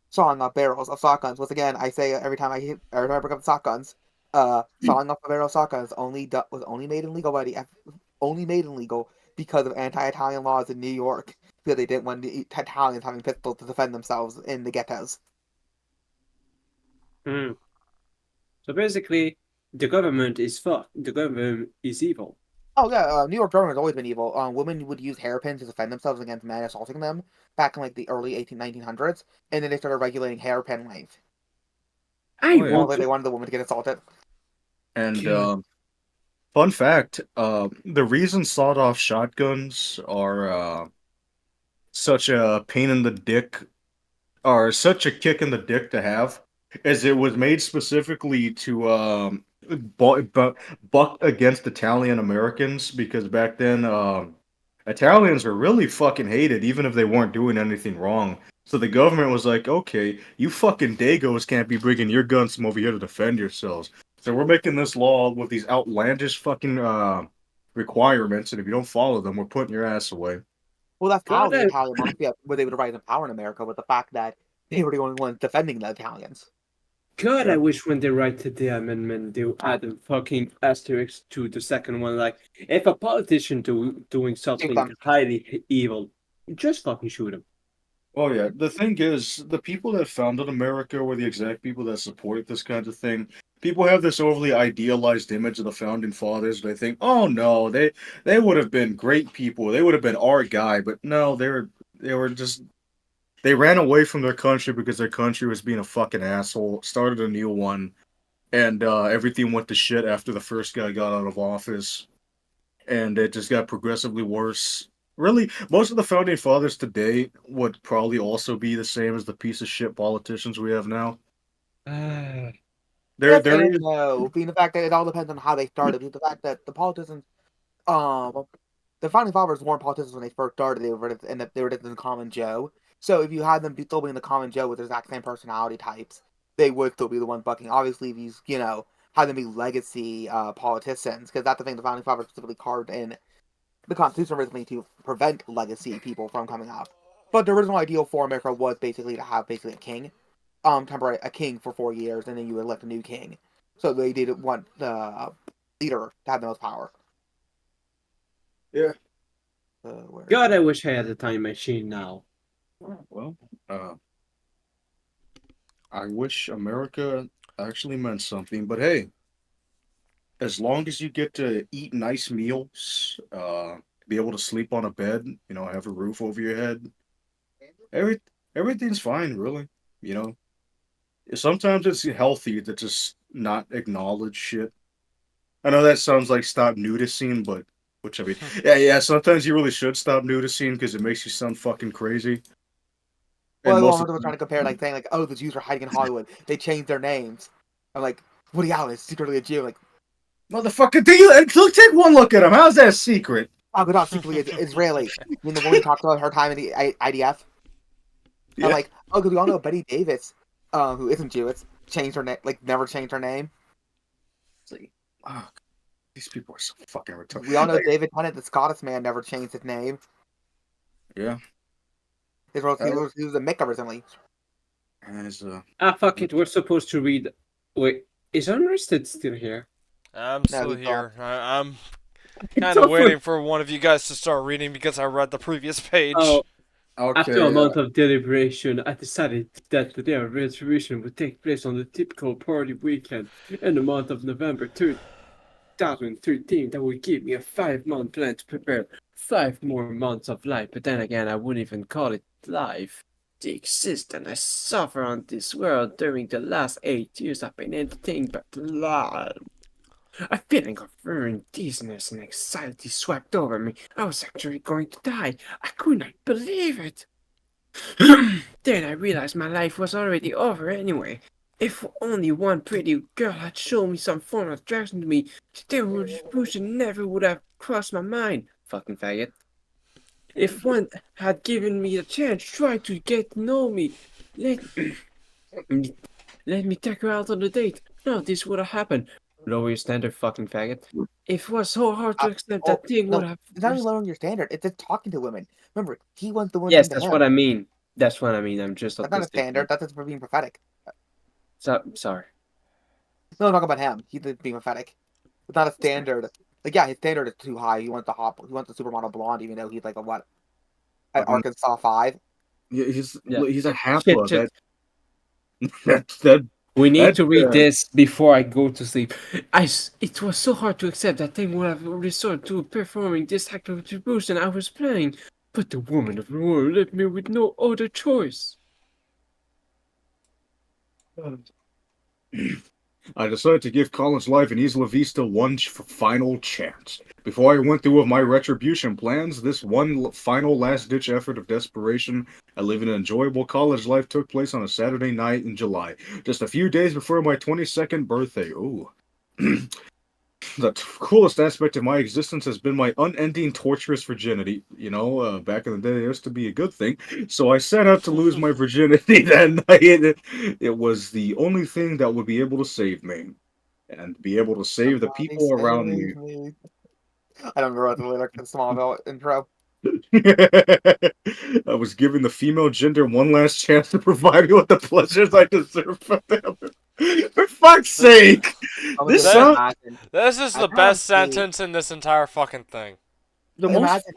sawing off barrels of shotguns. Once again, I say every time I bring up shotguns, sawing off a barrel of shotguns was only made illegal by only made illegal because of anti-Italian laws in New York because they didn't want the Italians having pistols to defend themselves in the ghettos. Hmm. So basically, the government is fucked. The government is evil. Oh yeah, New York government has always been evil. Women would use hairpins to defend themselves against men assaulting them back in like the early 1900s, and then they started regulating hairpin length. I Oh yeah. want Apparently, they to. wanted the woman to get assaulted. And God, fun fact, the reason sawed-off shotguns are such a pain in the dick, or such a kick in the dick to have, is it was made specifically to buck against Italian Americans because back then Italians were really fucking hated even if they weren't doing anything wrong. So the government was like, okay, you fucking Dagos can't be bringing your guns from over here to defend yourselves. So we're making this law with these outlandish fucking requirements, and if you don't follow them, we're putting your ass away. Well, that's how God, the Italian mafia was able to rise in power in America, with the fact that they were the only ones defending the Italians. God, I Yeah. wish when they write to the amendment, they would add a fucking asterisk to the second one. Like, if a politician doing Shoot something them. highly evil, just fucking shoot him. Oh yeah, the thing is, the people that founded America were the exact people that supported this kind of thing. People have this overly idealized image of the founding fathers. They think, oh no, they would have been great people. They would have been our guy. But no, they were just they ran away from their country because their country was being a fucking asshole. Started a new one, and everything went to shit after the first guy got out of office, and it just got progressively worse. Really, most of the founding fathers today would probably also be the same as the piece of shit politicians we have now. Ah, There, Yes there and is. no. Being the fact that it all depends on how they started. Because the fact that the politicians, um, the founding fathers weren't politicians when they first started. They were just in the common Joe. So if you had them still being the common Joe with the exact same personality types, they would still be the ones bucking. Obviously, if had them be legacy politicians, because that's the thing the founding fathers specifically carved in the Constitution originally to prevent legacy people from coming up. But the original ideal for America was basically to have basically a king, temporary a king for 4 years, and then you elect a new king. So they did want the leader to have the most power. Yeah. Where is God, I it? wish I had a time machine now. Well, I wish America actually meant something, but hey, as long as you get to eat nice meals, be able to sleep on a bed, have a roof over your head, every everything's fine, really. You know, sometimes it's healthy to just not acknowledge shit. I know that sounds like stop nudicing, but which I mean, yeah, yeah. Sometimes you really should stop nudicing because it makes you sound fucking crazy. And Well, most one of of them was trying to compare, like saying, like, oh, the Jews are hiding in Hollywood. They changed their names. I'm like, Woody Allen is secretly a Jew. Like, Motherfucker, do you take one look at him? How's that secret? Oh, but not secretly Israeli. I mean, the woman who talked about her time in the IDF. I'm Yeah. like, oh, because we all know Betty Davis, who isn't Jewish, changed her name, like never changed her name. It's like, oh, these people are so fucking retarded. We all know David Tennant, the Scottish man, never changed his name. Yeah. He was a Mick originally. As Ah, fuck it. We're supposed to read. Wait, is Unrested still here? I'm No, still he's gone. here. I'm I kind of thought waiting for one of you guys to start reading because I read the previous page. Oh, after a okay, month of deliberation, I decided that the day of retribution would take place on the typical party weekend in the month of November 2013. That would give me a 5-month plan to prepare 5 more months of life. But then again, I wouldn't even call it life. The existence I suffer on this world during the last 8 years have been anything but life. A feeling of ruined dizziness and anxiety swept over me. I was actually going to die. I could not believe it. Then I realized my life was already over anyway. If only one pretty girl had shown me some form of attraction to me, the retribution never would have crossed my mind. Fucking faggot. If one had given me a chance, try to get to know me, let let me take her out on a date. No, this would have happened. Lower your standard, fucking faggot. If it was so hard to accept, that thing would No, have. it's not even lowering your standard. It's just talking to women. Remember, he wants the woman Yes, to that's him. what I mean. That's what I mean. I'm just That's not a autistic. standard. That's just for being prophetic. Sorry. No, I'm talking about him. He's just being prophetic. It's not a standard. Like, yeah, his standard is too high. He wants the supermodel blonde, even though he's like a what? At fucking, Arkansas 5. yeah, Yeah. he's a Shit, Hapla. shit. That We need that to read this before I go to sleep. It was so hard to accept that thing would have resorted to performing this act of retribution I was planning, but the woman of the world left me with no other choice. I decided to give College Life in Isla Vista one final chance. Before I went through with my retribution plans, this one final last-ditch effort of desperation at living an enjoyable college life took place on a Saturday night in July, just a few days before my 22nd birthday. Ooh. The coolest aspect of my existence has been my unending torturous virginity. You know, back in the day, it used to be a good thing. So I set out to lose my virginity that night. It was the only thing that would be able to save me and be able to save the Somebody people around me. save me. I don't remember what the lyric in Smallville intro. I was giving the female gender one last chance to provide me with the pleasures I deserve from them. For fuck's sake! I was This just That sound imagine. this is the best sentence in this entire fucking thing. the most Imagine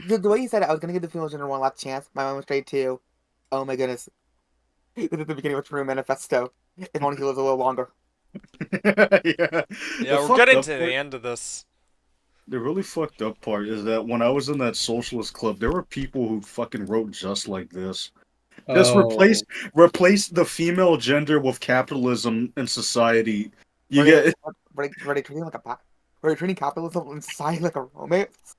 the way you said it. I was gonna give the female gender one last chance. My mind went straight to, oh my goodness, this is the beginning of a True Manifesto. If only he lives a little longer. yeah. Yeah, The we're fucked getting up to part, the end of this. the really fucked up part is that when I was in that socialist club, there were people who fucking wrote just like this. Just Oh. replace the female gender with capitalism and society. You Were they, get were they treating like were they treating capitalism and society like a romance?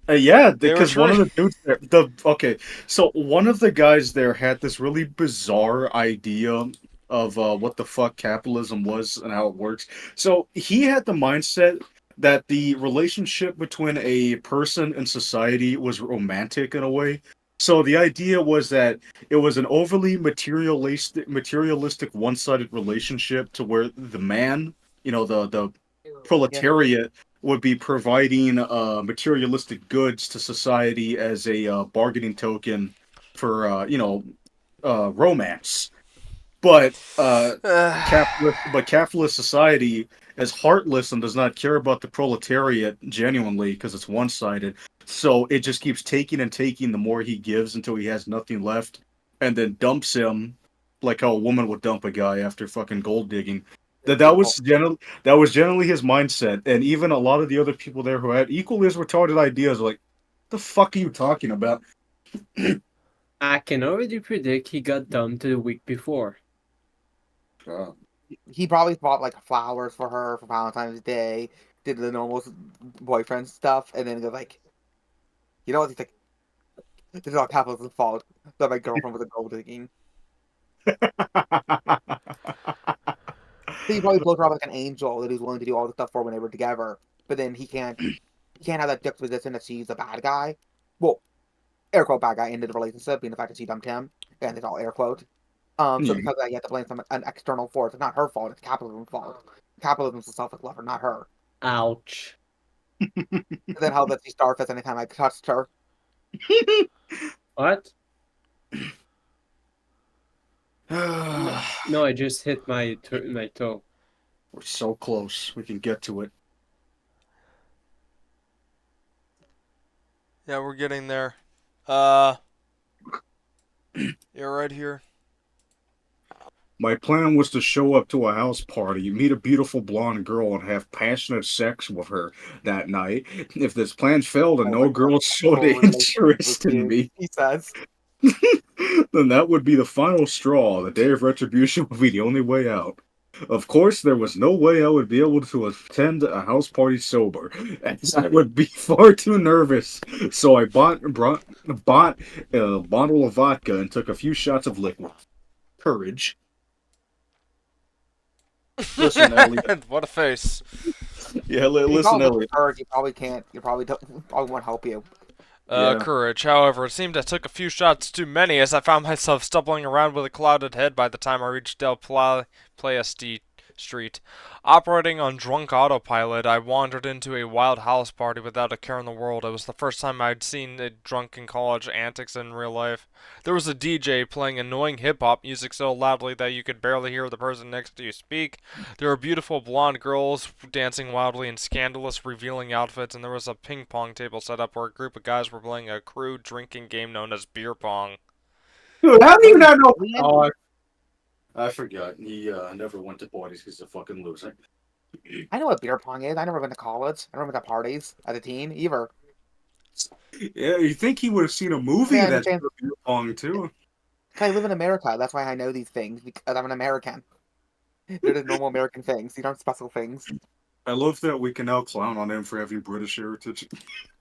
yeah, They were because one of trying. the dudes there, the okay, so one of the guys there had this really bizarre idea of what the fuck capitalism was and how it works. So he had the mindset that the relationship between a person and society was romantic in a way. So the idea was that it was an overly materialistic one-sided relationship to where the man, the Yeah. proletariat would be providing materialistic goods to society as a bargaining token for romance. But capitalist society is heartless and does not care about the proletariat genuinely because it's one-sided. So it just keeps taking and taking the more he gives until he has nothing left, and then dumps him like how a woman would dump a guy after fucking gold digging. That was generally his mindset, and even a lot of the other people there who had equally as retarded ideas were like, "The fuck are you talking about?" I can already predict he got dumped the week before. He probably bought like flowers for her for Valentine's Day, did the normal boyfriend stuff, and then goes like, you know what? He's like, this is all capitalism's fault. That my girlfriend was a gold digging. He probably blows her up like an angel that he's willing to do all the stuff for when they were together. But then he can't have that juxtaposition that she's a bad guy. Well, air quote bad guy into the relationship, being the fact that she dumped him, and it's all air quote. So Yeah. because of that, you have to blame an external force. It's not her fault. It's capitalism's fault. Capitalism's a selfish lover, not her. Ouch. And then how that she starfest anytime I touched her. What? We're No, I just hit my toe. so close. We can get to it. Yeah, we're getting there. You're right here. My plan was to show up to a house party, meet a beautiful blonde girl, and have passionate sex with her that night. If this plan failed and Oh, no like girl showed full relationship with interest in you, me, he says. then that would be the final straw. The day of retribution would be the only way out. Of course, there was no way I would be able to attend a house party sober, as I would be far too nervous. So I bought a bottle of vodka and took a few shots of liquid. Courage. Listen, Elliot. What a face. Yeah, He listen, probably Elliot. hurt. You probably can't. You probably don't. Probably won't help you. Yeah. Courage. However, it seemed I took a few shots too many as I found myself stumbling around with a clouded head by the time I reached Playa Street. Operating on drunk autopilot, I wandered into a wild house party without a care in the world. It was the first time I'd seen a drunken college antics in real life. There was a DJ playing annoying hip-hop music so loudly that you could barely hear the person next to you speak. There were beautiful blonde girls dancing wildly in scandalous, revealing outfits, and there was a ping pong table set up where a group of guys were playing a crude drinking game known as beer pong. Dude, how do you not know? Alien? Oh, I forgot. He never went to parties because he's a fucking loser. I know what beer pong is. I never been to college. I never been to parties as a teen either. Yeah, you think he would have seen a movie Yeah, I that's understand. beer pong too? I live in America. That's why I know these things because I'm an American. They're just normal American things. These aren't special things. I love that we can now clown on him for having British heritage.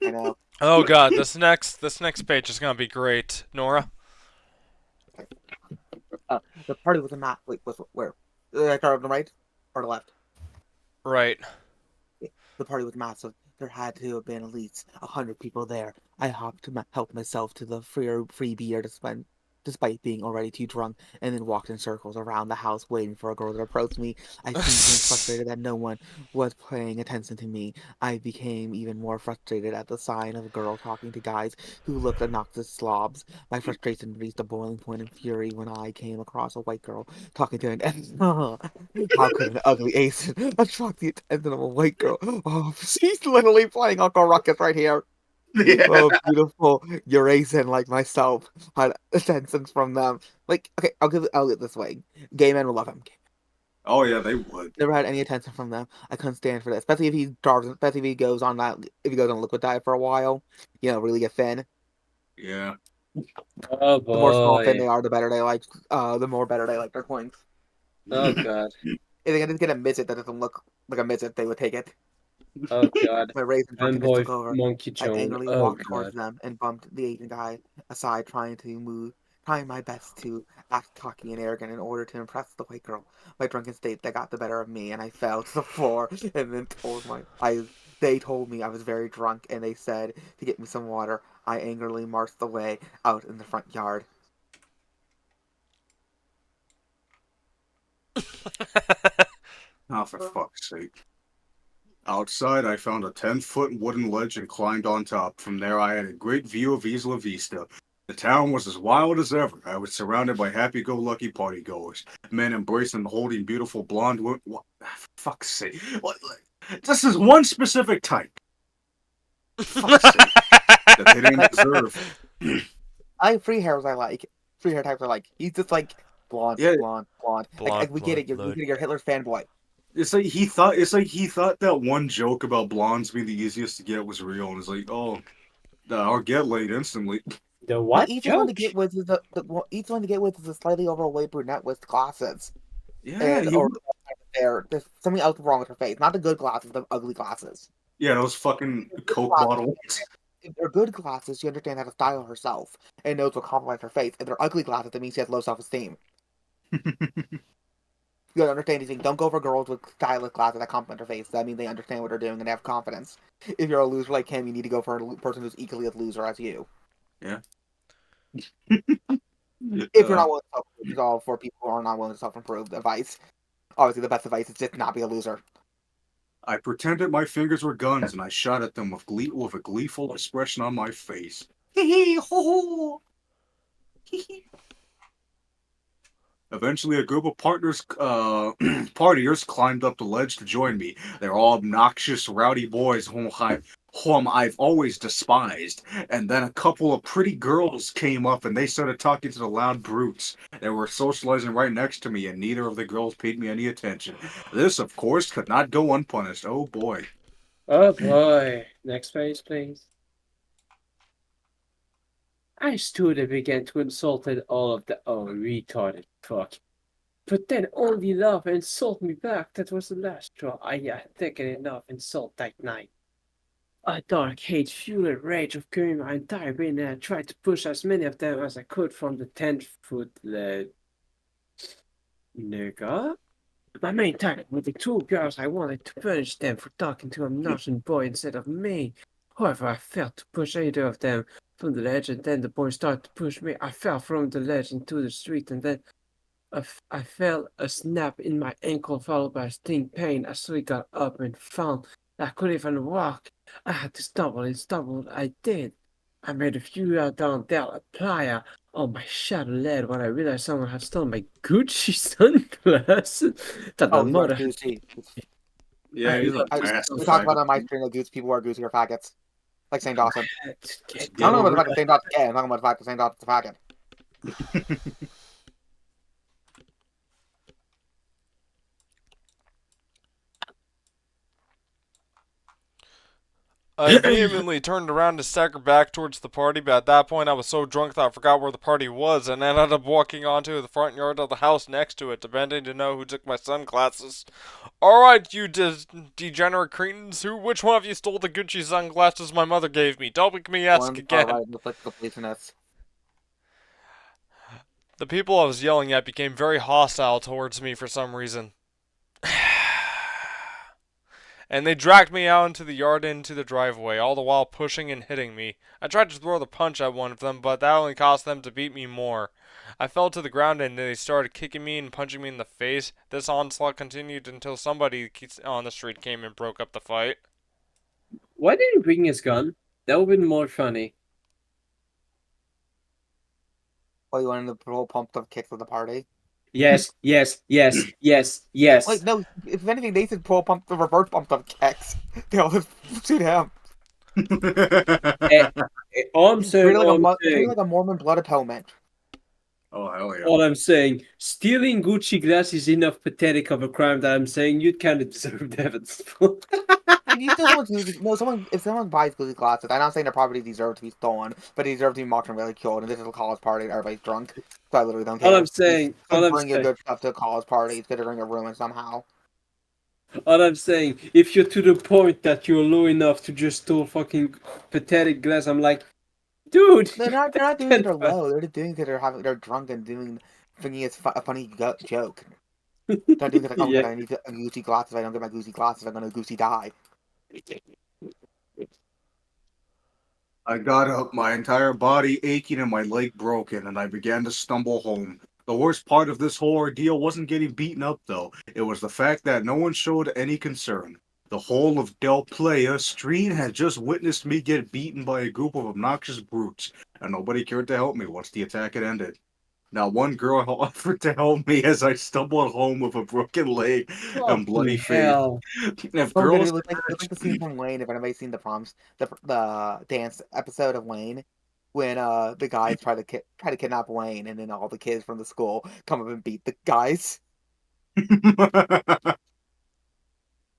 I know. Oh god, this next page is gonna be great. Nora? The party was a map. Wait, was where? Like on the right or the left? Right. The party was massive. There had to have been at least 100 people there. I hopped to help myself to the free beer despite being already too drunk, and then walked in circles around the house waiting for a girl to approach me. I became frustrated that no one was paying attention to me. I became even more frustrated at the sign of a girl talking to guys who looked obnoxious slobs. My frustration reached a boiling point in fury when I came across a white girl talking to an how could an ugly Asian attract the attention of a white girl? Oh, she's literally playing Uncle Ruckus right here. Yeah. Oh, beautiful Eurasian like myself had attentions from them. Like, okay, I'll get this way. Gay men will love him. Oh yeah, they would. Never had any attention from them. I couldn't stand for that, especially if he starves. Especially if he goes on that, if he goes on a liquid diet for a while. Really get thin. Yeah. Oh The more small thin boy. they are, the better they like. The more better they like their coins. Oh god. If they can just get a midget that doesn't look like a midget, they would take it. Oh god. My raisin drunkenness Fanboy took over. Monkey I Joe. angrily Oh walked towards god. them and bumped the Asian guy aside, trying my best to act cocky and arrogant in order to impress the white girl. My drunken state that got the better of me, and I fell to the floor. And then they told me I was very drunk, and they said to get me some water. I angrily marched away out in the front yard. Oh, for fuck's sake. Outside, I found a 10-foot wooden ledge and climbed on top. From there, I had a great view of Isla Vista. The town was as wild as ever. I was surrounded by happy-go-lucky partygoers, men embracing and holding beautiful blonde women. What? For fuck's sake. What? This is one specific type. For fuck's sake. That they didn't deserve. I have free hairs I like. Free hair types I like. He's just like blonde, Yeah. blonde, blonde. Blonde, We get it. blonde, You're Hitler's fanboy. It's like he thought that one joke about blondes being the easiest to get was real, and it's like, oh, I'll get laid instantly. The The what easiest one to joke? get with is each one to get with is a slightly overweight brunette with glasses, Yeah, and or there's something else wrong with her face. Not the good glasses, the ugly glasses. yeah, those fucking Good Coke glasses, bottles. if they're good glasses, she understands how to style herself and knows what complements her face. If they're ugly glasses, that means she has low self-esteem. You gotta understand these things. Don't go for girls with stylish glasses that compliment their face. That means they understand what they're doing and have confidence. If you're a loser like him, you need to go for a person who's equally as loser as you. Yeah. If you're not willing to self-improve, which is all for people who are not willing to self-improve. Advice. Obviously, the best advice is just not be a loser. I pretended my fingers were guns and I shot at them with a gleeful expression on my face. Hee hee ho ho. Hee hee. Eventually, a group of partiers climbed up the ledge to join me. They're all obnoxious, rowdy boys whom I've always despised. And then a couple of pretty girls came up and they started talking to the loud brutes. They were socializing right next to me, and neither of the girls paid me any attention. This, of course, could not go unpunished. Oh boy. Oh boy. Next page, please. I stood and began to insult all of the retarded fuck. But then only laugh and insult me back. That was the last straw. I had taken enough insult that night. A dark hate, fuel, and rage of carrying my entire being, and I tried to push as many of them as I could from the 10-foot ledge. Nigga? My main target were the two girls. I wanted to punish them for talking to a nothing boy instead of me. However, I failed to push either of them from the ledge, and then the boy started to push me. I fell from the ledge into the street, and then I felt a snap in my ankle followed by a sting pain. I slowly got up and found that I couldn't even walk. I had to stumble and stumbled. I did. I made a few yards down there, a playa on my shattered leg when I realized someone had stolen my Gucci sunglasses. That my Oh, he's wearing mother. Gucci. Yeah, he's a We bastard. talked about on my stream that Goose people wear Gucci or faggots. Like St. Dawson. Get I'm not talking about the over fact that St. Dawson's gay. I'm talking about the fact that St. Dawson's a faggot. I vehemently turned around to stagger back towards the party, but at that point I was so drunk that I forgot where the party was and ended up walking onto the front yard of the house next to it, demanding to know who took my sunglasses. Alright, you degenerate cretins, which one of you stole the Gucci sunglasses my mother gave me? Don't make me ask again. Right, looks like the police. The people I was yelling at became very hostile towards me for some reason. And they dragged me out into the yard and into the driveway, all the while pushing and hitting me. I tried to throw the punch at one of them, but that only caused them to beat me more. I fell to the ground and they started kicking me and punching me in the face. This onslaught continued until somebody on the street came and broke up the fight. Why didn't he bring his gun? That would have been more funny. Oh, you wanted to roll pumped up kicks at the party? Yes, yes, yes, yes, yes. Wait, no, if anything, they said pro pump the reverse pumped up kicks. They'll just shoot him. All I'm saying, Treating like a Mormon blood atonement. Oh, hell yeah. all I'm saying, stealing Gucci glass is enough pathetic of a crime that I'm saying you'd kind of deserve death. If you still want to, no, if someone buys Gucci glasses, I'm not saying their property deserves to be stolen, but they deserve to be mocked and ridiculed. And this is a college party, and everybody's drunk, so I literally don't care. All I'm saying, bring your good stuff to a college party instead of bring a ruin somehow. All I'm saying, if you're to the point that you're low enough to just steal fucking pathetic glass, I'm like, dude. They're not doing it. They're low. They're just doing it. They're drunk and thinking it's a funny joke. They're doing it like, oh Yeah. god, I need a Gucci glasses. If I don't get my Gucci glasses, I'm gonna Gucci die. I got up, my entire body aching and my leg broken, and I began to stumble home. The worst part of this whole ordeal wasn't getting beaten up, though. It was the fact that no one showed any concern. The whole of Del Playa Street had just witnessed me get beaten by a group of obnoxious brutes, and nobody cared to help me once the attack had ended. Not one girl offered to help me as I stumbled home with a broken leg and bloody face. Hell. If Oh, girls, it looked like the scene from Wayne. If anybody's seen the dance episode of Wayne, when the guys try to kidnap Wayne, and then all the kids from the school come up and beat the guys.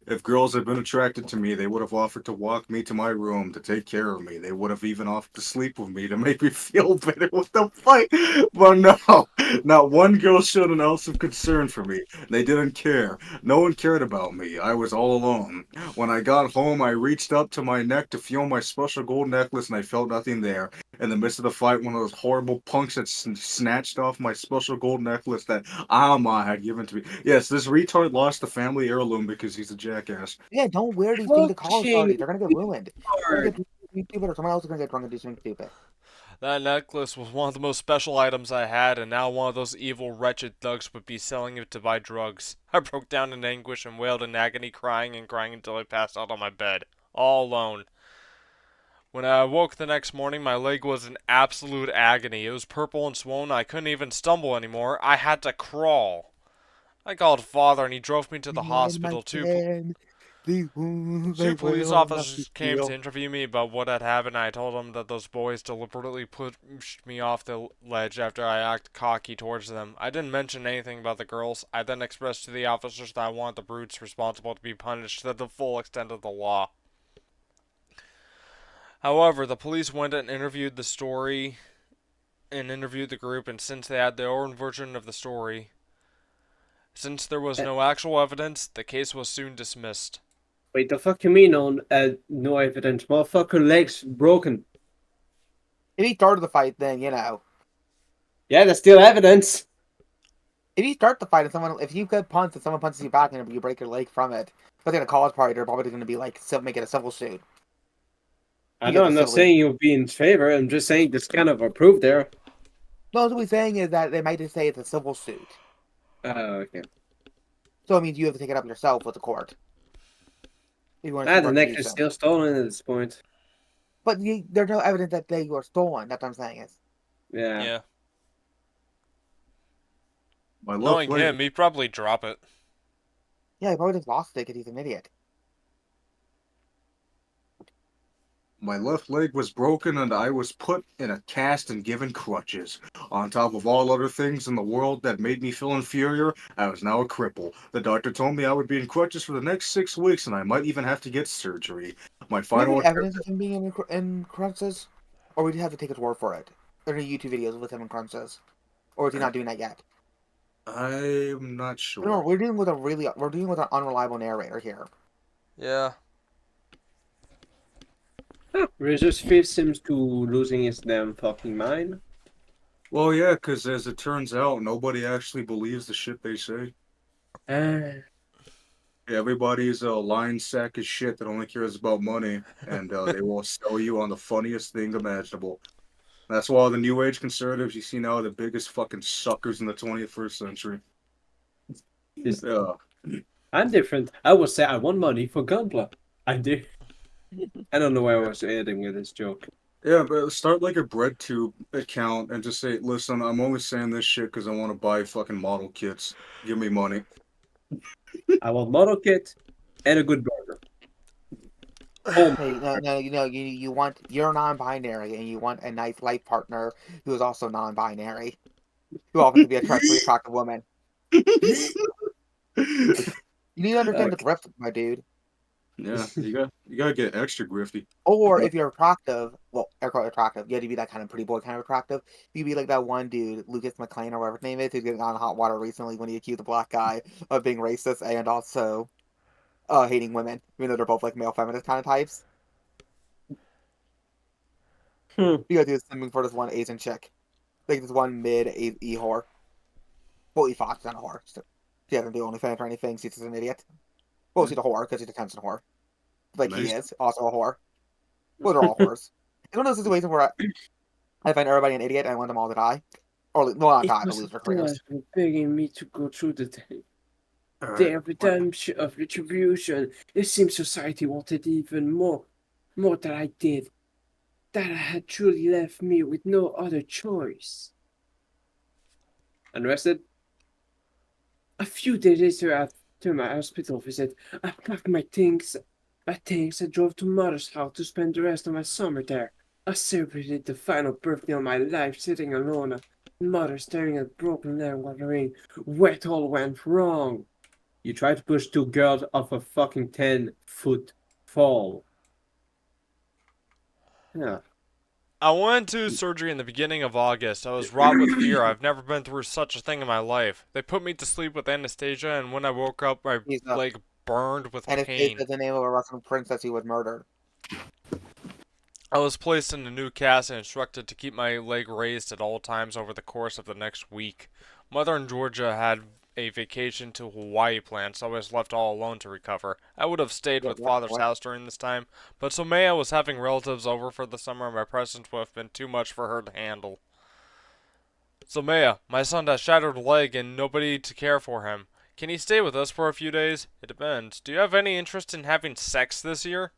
if girls had been attracted to me, they would have offered to walk me to my room to take care of me. They would have even offered to sleep with me to make me feel better with the fight. But no, not one girl showed an ounce of concern for me. They didn't care. No one cared about me. I was all alone. When I got home, I reached up to my neck to feel my special gold necklace, and I felt nothing there. In the midst of the fight, one of those horrible punks had snatched off my special gold necklace that Alma had given to me. Yes, this retard lost the family heirloom because he's a jackass. Yeah, don't wear these things to college Fucking parties. They're gonna get ruined. You're gonna hard. get stupid, or someone else is gonna get drunk and do something stupid. That necklace was one of the most special items I had, and now one of those evil, wretched thugs would be selling it to buy drugs. I broke down in anguish and wailed in agony, crying and crying until I passed out on my bed, all alone. When I awoke the next morning, my leg was in absolute agony. It was purple and swollen. I couldn't even stumble anymore. I had to crawl. I called father, and he drove me to the Behind my hospital. skin, these wounds they Two police will not be officers came to healed. interview me about what had happened. I told them that those boys deliberately pushed me off the ledge after I acted cocky towards them. I didn't mention anything about the girls. I then expressed to the officers that I want the brutes responsible to be punished to the full extent of the law. However, the police went and interviewed the group, and since they had their own version of the story, since there was Uh, no actual evidence, the case was soon dismissed. Wait, the fuck you mean on no evidence? Motherfucker legs broken. If he started the fight, then you know. Yeah, that's still evidence. If you start the fight and if you get punched and someone punches you back and you break your leg from it, but in a college party, they're probably going to be like, make it a civil suit. I You know get I'm the not civil. saying you'll be in favor. I'm just saying this kind of approved there. No, what we're saying is that they might just say it's a civil suit. Okay. So it means you have to take it up yourself with the court. If you want The to neck do is so. still stolen at this point. But there's no evidence that they were stolen. That's what I'm saying is. Yeah. Yeah. My left Knowing leg, him, he'd probably drop it. Yeah, he probably just lost it because he's an idiot. my left leg was broken and I was put in a cast and given crutches. On top of all other things in the world that made me feel inferior, I was now a cripple. The doctor told me I would be in crutches for the next 6 weeks and I might even have to get surgery. My Do we have final any attempt. evidence of him being in crunches? Or would you have to take his word for it? There are any YouTube videos with him in crunches? Or is he not doing that yet? I'm not No, sure. we're dealing with an unreliable narrator here. Yeah. Razor's face seems to losing his damn fucking mind. Well, yeah, because as it turns out, nobody actually believes the shit they say. Everybody's a lying sack of shit that only cares about money, and they will sell you on the funniest thing imaginable. That's why all the new age conservatives you see now are the biggest fucking suckers in the 21st century. This- Yeah. I'm different. I would say I want money for gambler. I do. I don't know why I was adding with this joke. Yeah, but start like a BreadTube account and just say, listen, I'm only saying this shit because I want to buy fucking model kits. Give me money. I want model kit and a good burger. Oh, Hey, no, you're non-binary and you want a nice life partner who is also non-binary, who happens to be a treacherously attractive woman. You need to understand the grift, my dude. Yeah, you gotta get extra grifty. Or if you're attractive, well, air quote attractive, you have to be that kind of pretty boy kind of attractive. You be like that one dude, Lucas McLean or whatever his name is, who's getting on hot water recently when he accused the black guy of being racist and also hating women, even though they're both like male feminist kind of types. Hmm. You gotta do something for this one Asian chick, like this one mid E whore. Well, E5's not a whore. So she doesn't do OnlyFans or anything. She's just an idiot. Well, she's a whore because she's a attention whore, like he Nice. is also a whore. Well, they're all whores. It's one of those situations where I find everybody an idiot and I want them all to die. Or, well, not It die, but was lose their the careers. boys begging me to go through the day Alright. of redemption, of retribution. It seems society wanted even more than I did. That had truly left me with no other choice. Unrested? A few days later after my hospital visit, I packed my things, and drove to Mother's house to spend the rest of my summer there. I celebrated the final birthday of my life sitting alone at Mother staring at broken leg wondering what all went wrong. You tried to push two girls off a fucking 10-foot fall. Yeah. I went to surgery in the beginning of August. I was wrought with fear. I've never been through such a thing in my life. They put me to sleep with anesthesia, and when I woke up, my He's leg burned with and if pain. it's the name of a Russian princess he was murdered. I was placed in a new cast and instructed to keep my leg raised at all times over the course of the next week. Mother in Georgia had a vacation to Hawaii planned, so I was left all alone to recover. I would have stayed with Father's What? house during this time, but Somaya was having relatives over for the summer and my presence would have been too much for her to handle. Somaya, my son has shattered a leg and nobody to care for him. Can he stay with us for a few days? It depends. Do you have any interest in having sex this year?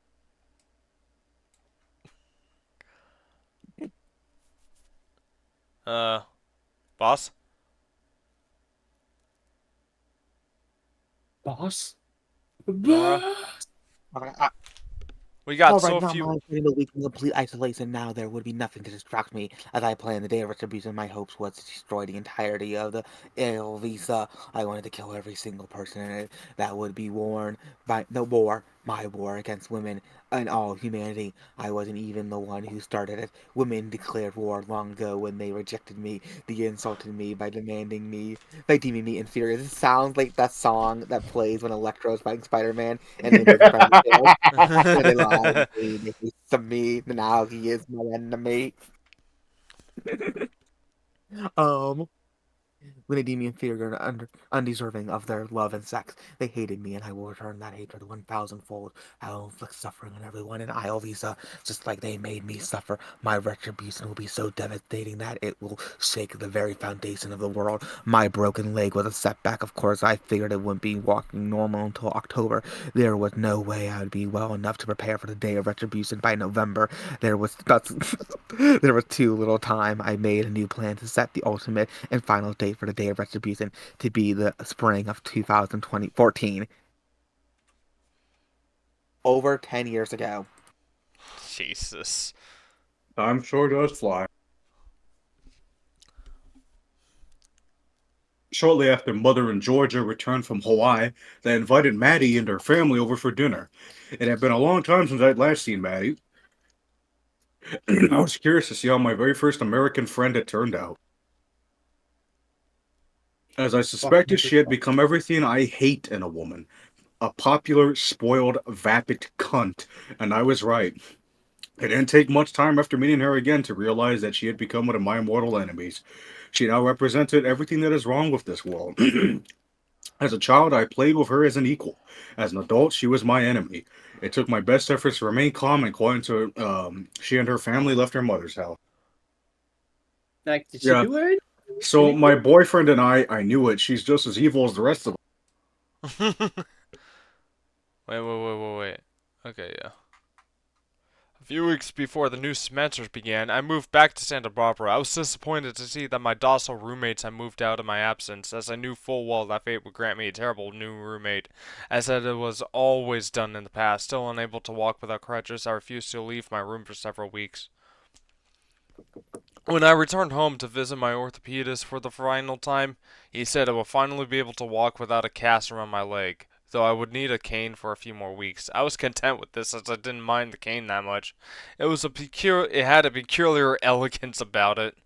Uh, boss? Boss? Nora? Boss? Okay, We got all right, so now few. my spending the week in complete isolation. Now there would be nothing to distract me as I planned the day of retribution. My hopes was to destroy the entirety of the ill visa. I wanted to kill every single person in it that would be worn by the war, my war against women and all humanity. I wasn't even the one who started it. Women declared war long ago when they rejected me. They insulted me by deeming me inferior. This sounds like that song that plays when Electro is fighting Spider-Man and they make fun of the when they lie and say they hate some me, now he is my enemy. Um, when they deem me inferior and undeserving of their love and sex, they hated me, and I will return that hatred 1,000-fold. I will inflict suffering on everyone in Iovisa, just like they made me suffer. My retribution will be so devastating that it will shake the very foundation of the world. My broken leg was a setback, of course. I figured it wouldn't be walking normal until October. There was no way I would be well enough to prepare for the day of retribution by November. There was there was too little time. I made a new plan to set the ultimate and final date for the day of retribution to be the spring of 2014. Over 10 years ago. Jesus. Time sure does fly. Shortly after Mother and Georgia returned from Hawaii, they invited Maddie and her family over for dinner. It had been a long time since I'd last seen Maddie. I was curious to see how my very first American friend had turned out. As I suspected, she had become everything I hate in a woman, a popular, spoiled, vapid cunt, and I was right. It didn't take much time after meeting her again to realize that she had become one of my mortal enemies. She now represented everything that is wrong with this world. As a child, I played with her as an equal. As an adult, she was my enemy. It took my best efforts to remain calm and quiet until she and her family left her mother's house. Like, did she Yeah, do anything so my illegal? boyfriend and I knew it. She's just as evil as the rest of Wait, wait, wait, wait, wait. Okay, yeah. A few weeks before the new semesters began, I moved back to Santa Barbara. I was disappointed to see that my docile roommates had moved out in my absence, as I knew full well that fate would grant me a terrible new roommate, as it was always done in the past. Still unable to walk without crutches, I refused to leave my room for several weeks. When I returned home to visit my orthopedist for the final time, he said I would finally be able to walk without a cast around my leg, though I would need a cane for a few more weeks. I was content with this as I didn't mind the cane that much. It had a peculiar elegance about it.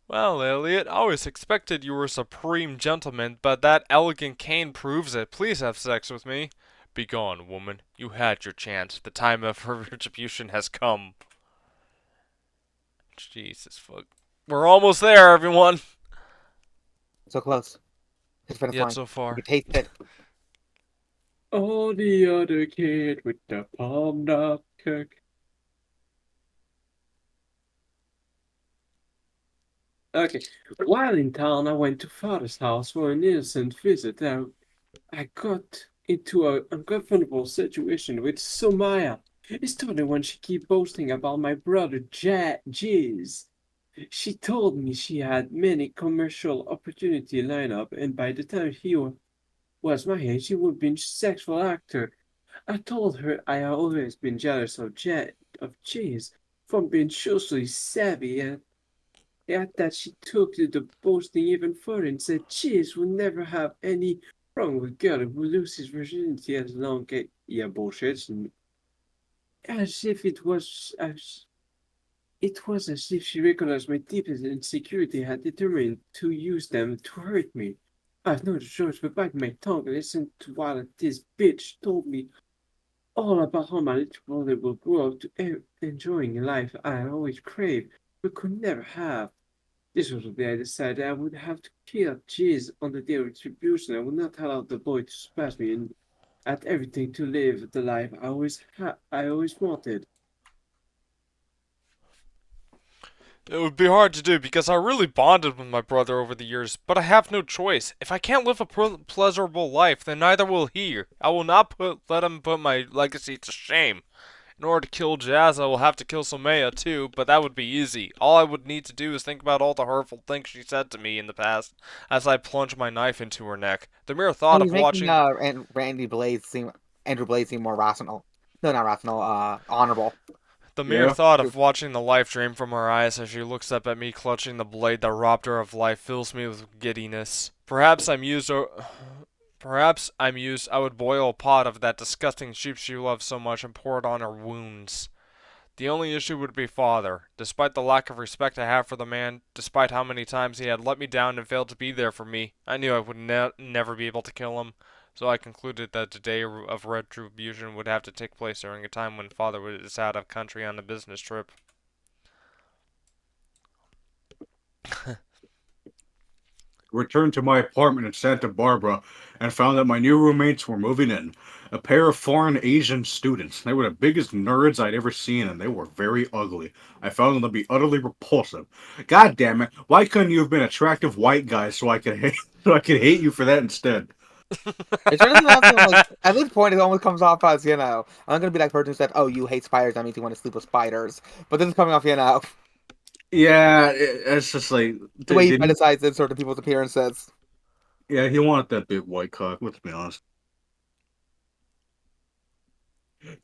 Well, Elliot, I always expected you were a supreme gentleman, but that elegant cane proves it. Please have sex with me. Begone, woman. You had your chance. The time of retribution has come. Jesus fuck. We're almost there, everyone. So close. It's finish Yet line. so You far. can taste it. Oh, the other kid with the palmed up cook. Okay. While in town, I went to father's house for an innocent visit. I got into an uncomfortable situation with Somaya. It started when she kept boasting about my brother Jiz. She told me she had many commercial opportunity lined up, and by the time was my age, he would be a sexual actor. I told her I had always been jealous of Jiz from being socially savvy, and at that she took the boasting even further and said Cheese would never have any problem with girl who loses virginity as long as yeah bullshit as if it was as if she recognized my deepest insecurity and had determined to use them to hurt me. I have no choice but bite my tongue and listen to what this bitch told me all about how my little brother will grow up to enjoying a life I always craved but could never have. This was the day I decided I would have to kill Cheese on the day of retribution. I would not allow the boy to surpass me at everything to live the life I always wanted. It would be hard to do because I really bonded with my brother over the years, but I have no choice. If I can't live a pleasurable life, then neither will he. I will not let him put my legacy to shame. In order to kill Jazz, I will have to kill Somaya too, but that would be easy. All I would need to do is think about all the hurtful things she said to me in the past as I plunge my knife into her neck. The mere So thought he's of making watching Andrew Blaze seem more rational. No, not rational. Honorable. the mere Yeah. thought of watching the life drain from her eyes as she looks up at me clutching the blade that robbed her of life fills me with giddiness. Perhaps I'm used. I would boil a pot of that disgusting soup she loves so much and pour it on her wounds. The only issue would be father. Despite the lack of respect I have for the man, despite how many times he had let me down and failed to be there for me, I knew I would never be able to kill him. So I concluded that the day of retribution would have to take place during a time when father was out of country on a business trip. Returned to my apartment in Santa Barbara and found that my new roommates were moving in. A pair of foreign Asian students. They were the biggest nerds I'd ever seen, and they were very ugly. I found them to be utterly repulsive. God damn it! Why couldn't you have been attractive white guys so I could hate so I could hate you for that instead? It sure doesn't also like at this point it almost comes off as, I'm gonna be that person who said, "Oh, you hate spiders, that means you want to sleep with spiders." But this is coming off, Yeah, it's just like the way he didn't. fetishises certain people's appearances. Yeah, he wanted that big white cock. Let's be honest.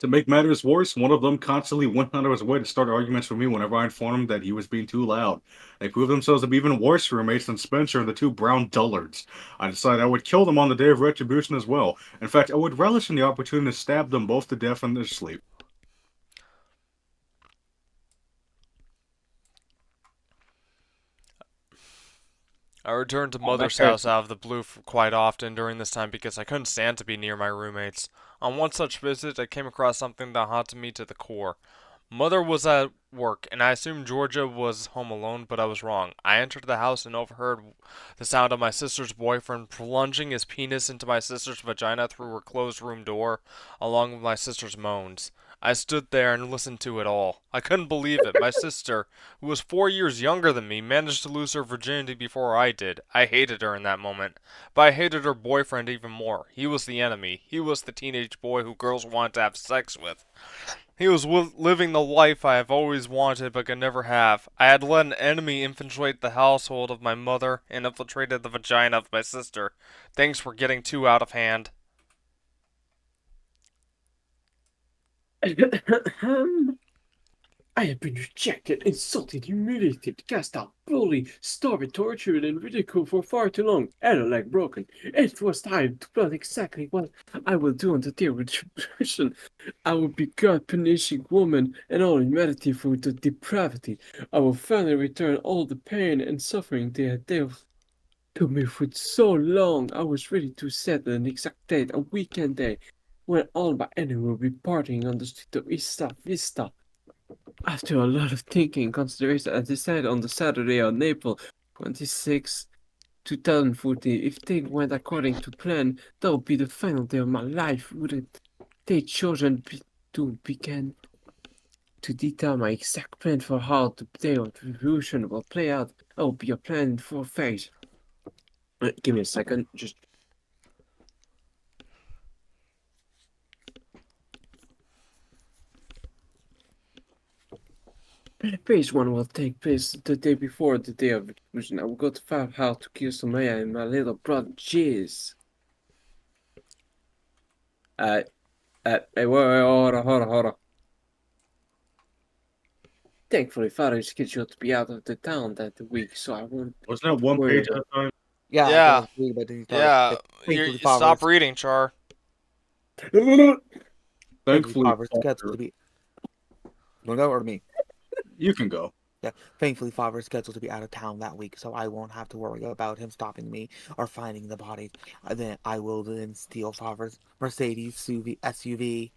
To make matters worse, one of them constantly went out of his way to start arguments with me whenever I informed him that he was being too loud. They proved themselves to be even worse roommates than Spencer and the two brown dullards. I decided I would kill them on the day of retribution as well. In fact, I would relish in the opportunity to stab them both to death in their sleep. I returned to Oh, my Mother's house character. out of the blue quite often during this time because I couldn't stand to be near my roommates. On one such visit, I came across something that haunted me to the core. Mother was at work, and I assumed Georgia was home alone, but I was wrong. I entered the house and overheard the sound of my sister's boyfriend plunging his penis into my sister's vagina through her closed room door, along with my sister's moans. I stood there and listened to it all. I couldn't believe it. My sister, who was 4 years younger than me, managed to lose her virginity before I did. I hated her in that moment. But I hated her boyfriend even more. He was the enemy. He was the teenage boy who girls wanted to have sex with. He was living the life I have always wanted but could never have. I had let an enemy infiltrate the household of my mother and infiltrated the vagina of my sister. Things were getting too out of hand. I have been rejected, insulted, humiliated, cast out, bullied, starved, tortured, and ridiculed for far too long, and a leg broken. It was time to plan exactly what I will do on the day of retribution. I will be God punishing woman and all humanity for the depravity. I will finally return all the pain and suffering they had dealt to me for so long. I was ready to set an exact date, a weekend day, when all my enemies will be partying on the street of Ista Vista. After a lot of thinking and consideration, I decided on the Saturday on April 26, 2014. If things went according to plan, that would be the final day of my life. Would it take chosen to begin to detail my exact plan for how the day of revolution will play out? That will be a plan in 4 phases. Give me a second. Just phase one will take place the day before the day of revolution. I will go to find how to kill Somaya and my little brother Jizz. Hey, wait, hold on. Thankfully, father is scheduled to be out of the town that week, so I won't Wasn't that one worry page at about. a time? Yeah, I Yeah, guess agree, but then he started. yeah. Thankfully, You stop Favre's reading, Char. thankfully Thankfully, Favre's scheduled to be. You wanna go or me? you can go. Yeah, thankfully Favre's scheduled to be out of town that week, so I won't have to worry about him stopping me or finding the bodies. Then I will then steal Favre's Mercedes SUV,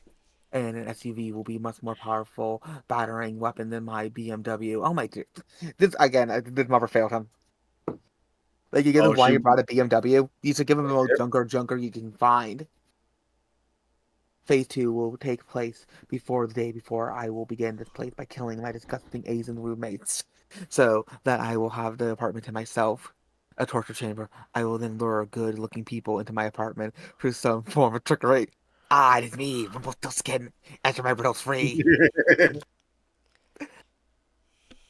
and an SUV will be much more powerful battering weapon than my BMW. Oh my god. This again, this never failed him. Like you give Oh him why you shoot. brought a BMW, you should give him the most junker you can find. Phase 2 will take place before the day before I will begin this place by killing my disgusting Asian roommates, so that I will have the apartment to myself. A torture chamber. I will then lure good looking people into my apartment through some form of trickery. Ah, it is me, Rumpelstiltskin. Enter my riddles free.